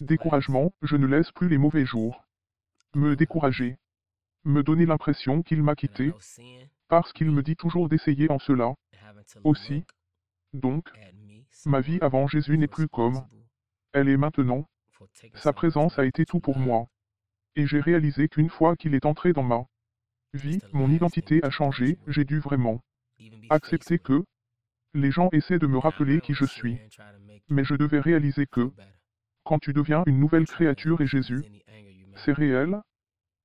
découragement, je ne laisse plus les mauvais jours. me décourager, me donner l'impression qu'il m'a quitté, parce qu'il me dit toujours d'essayer en cela. Aussi, donc, ma vie avant Jésus n'est plus comme elle est maintenant. Sa présence a été tout pour moi. Et j'ai réalisé qu'une fois qu'il est entré dans ma vie, mon identité a changé, j'ai dû vraiment accepter que les gens essaient de me rappeler qui je suis. Mais je devais réaliser que, quand tu deviens une nouvelle créature et Jésus, c'est réel,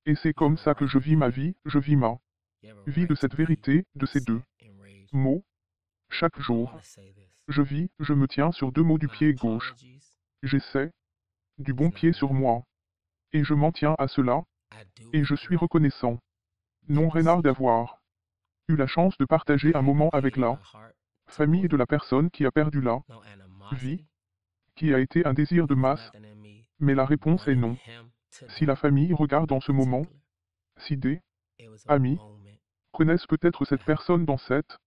et c'est comme ça que je vis ma vie, je vis ma vie de cette vérité, de ces deux mots. Chaque jour, je vis, je me tiens sur deux mots du pied gauche. J'essaie du bon pied sur moi. Et je m'en tiens à cela, et je suis reconnaissant. Non Reynard d'avoir eu la chance de partager un moment avec la famille de la personne qui a perdu la vie, qui a été un désir de masse, mais la réponse est non. Si la famille regarde en ce moment, si des amis connaissent peut-être cette personne dans cette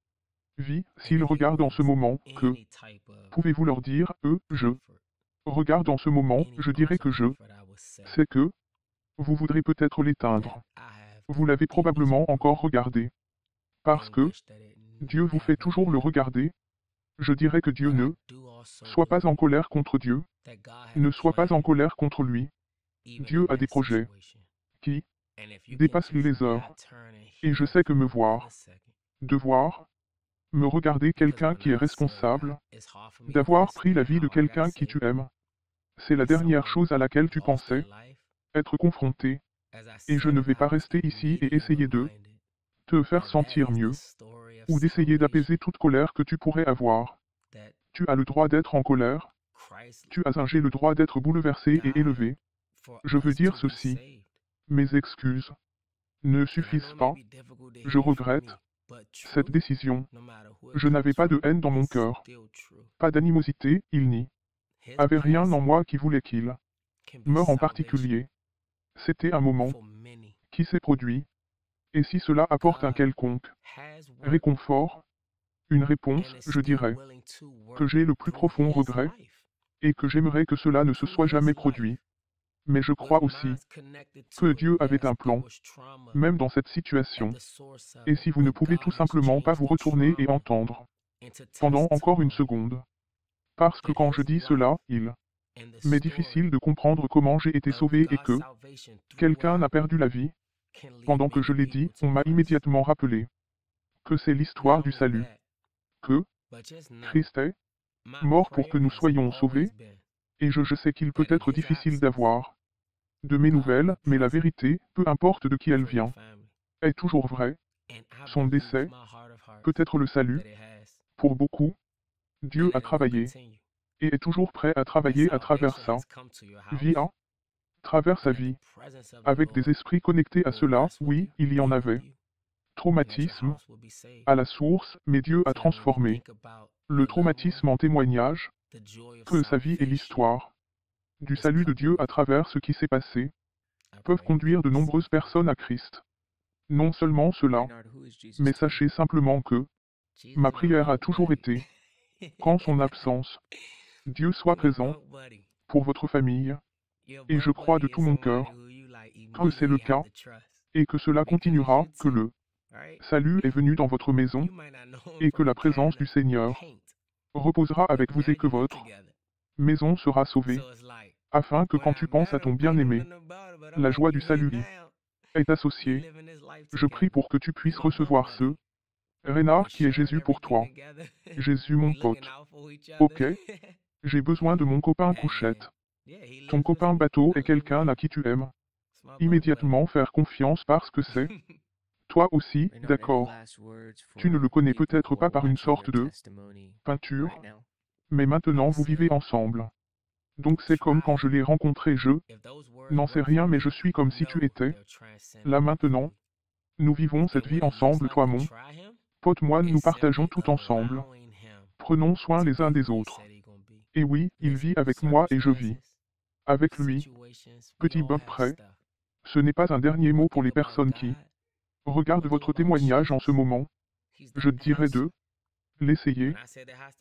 vie, s'ils regardent en ce moment, que pouvez-vous leur dire, je regarde en ce moment, je dirais que je sais que vous voudrez peut-être l'éteindre. Vous l'avez probablement encore regardé. Parce que Dieu vous fait toujours le regarder. Je dirais que Dieu ne soit pas en colère contre Dieu, ne soit pas en colère contre lui. Dieu a des projets qui dépassent les heures. Et je sais que me voir, devoir, me regarder quelqu'un qui est responsable, d'avoir pris la vie de quelqu'un qui tu aimes, c'est la dernière chose à laquelle tu pensais être confronté. Et je ne vais pas rester ici et essayer de te faire sentir mieux, ou d'essayer d'apaiser toute colère que tu pourrais avoir. Tu as le droit d'être en colère. Tu as le droit d'être bouleversé et élevé. Je veux dire ceci. Mes excuses ne suffisent pas. Je regrette cette décision. Je n'avais pas de haine dans mon cœur. Pas d'animosité, il n'y avait rien en moi qui voulait qu'il meure en particulier. C'était un moment qui s'est produit. Et si cela apporte un quelconque réconfort, une réponse, je dirais que j'ai le plus profond regret, et que j'aimerais que cela ne se soit jamais produit. Mais je crois aussi que Dieu avait un plan, même dans cette situation. Et si vous ne pouvez tout simplement pas vous retourner et entendre, pendant encore une seconde, parce que quand je dis cela, il m'est difficile de comprendre comment j'ai été sauvé et que quelqu'un n'a perdu la vie. Pendant que je l'ai dit, on m'a immédiatement rappelé que c'est l'histoire du salut, que Christ est mort pour que nous soyons sauvés, et je sais qu'il peut être difficile d'avoir de mes nouvelles, mais la vérité, peu importe de qui elle vient, est toujours vraie. Son décès peut être le salut. Pour beaucoup, Dieu a travaillé, et est toujours prêt à travailler à travers sa vie, à travers sa vie, avec des esprits connectés à cela, oui, il y en avait. Traumatisme, à la source, mais Dieu a transformé le traumatisme en témoignage, que sa vie et l'histoire du salut de Dieu à travers ce qui s'est passé, peuvent conduire de nombreuses personnes à Christ. Non seulement cela, mais sachez simplement que ma prière a toujours été, qu'en son absence, Dieu soit présent pour votre famille, et je crois de tout mon cœur que c'est le cas, et que cela continuera, que le salut est venu dans votre maison, et que la présence du Seigneur reposera avec vous et que votre maison sera sauvée, afin que quand tu penses à ton bien-aimé, la joie du salut y est associée. Je prie pour que tu puisses recevoir ce Reynard qui est Jésus pour toi. Jésus mon pote. Ok. J'ai besoin de mon copain couchette. Ton copain bateau est quelqu'un à qui tu aimes immédiatement faire confiance parce que c'est toi aussi, d'accord. Tu ne le connais peut-être pas par une sorte de peinture, mais maintenant vous vivez ensemble. Donc c'est comme quand je l'ai rencontré, je n'en sais rien, mais je suis comme si tu étais là maintenant. Nous vivons cette vie ensemble, toi mon pote, moi, nous partageons tout ensemble. Prenons soin les uns des autres. Et oui, il vit avec moi et je vis avec lui. Petit bug près. Ce n'est pas un dernier mot pour les personnes qui regardent votre témoignage en ce moment. Je dirais de l'essayer.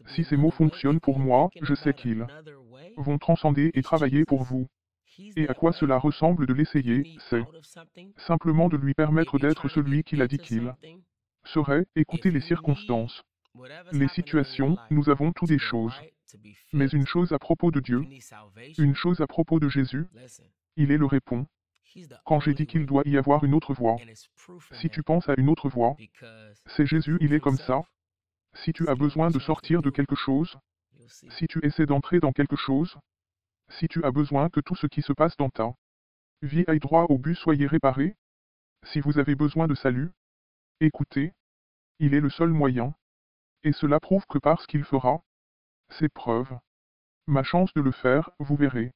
Si ces mots fonctionnent pour moi, je sais qu'ils vont transcender et travailler pour vous. Et à quoi cela ressemble de l'essayer, c'est simplement de lui permettre d'être celui qu'il a dit qu'il serait. Écoutez les circonstances, les situations, nous avons toutes des choses. Mais une chose à propos de Dieu, une chose à propos de Jésus, il est le répond. Quand j'ai dit qu'il doit y avoir une autre voie, si tu penses à une autre voie, c'est Jésus, il est comme ça. Si tu as besoin de sortir de quelque chose, si tu essaies d'entrer dans quelque chose, si tu as besoin que tout ce qui se passe dans ta vie aille droit au but, soyez réparé. Si vous avez besoin de salut, écoutez, il est le seul moyen. Et cela prouve que parce qu'il fera ses preuves, ma chance de le faire, vous verrez.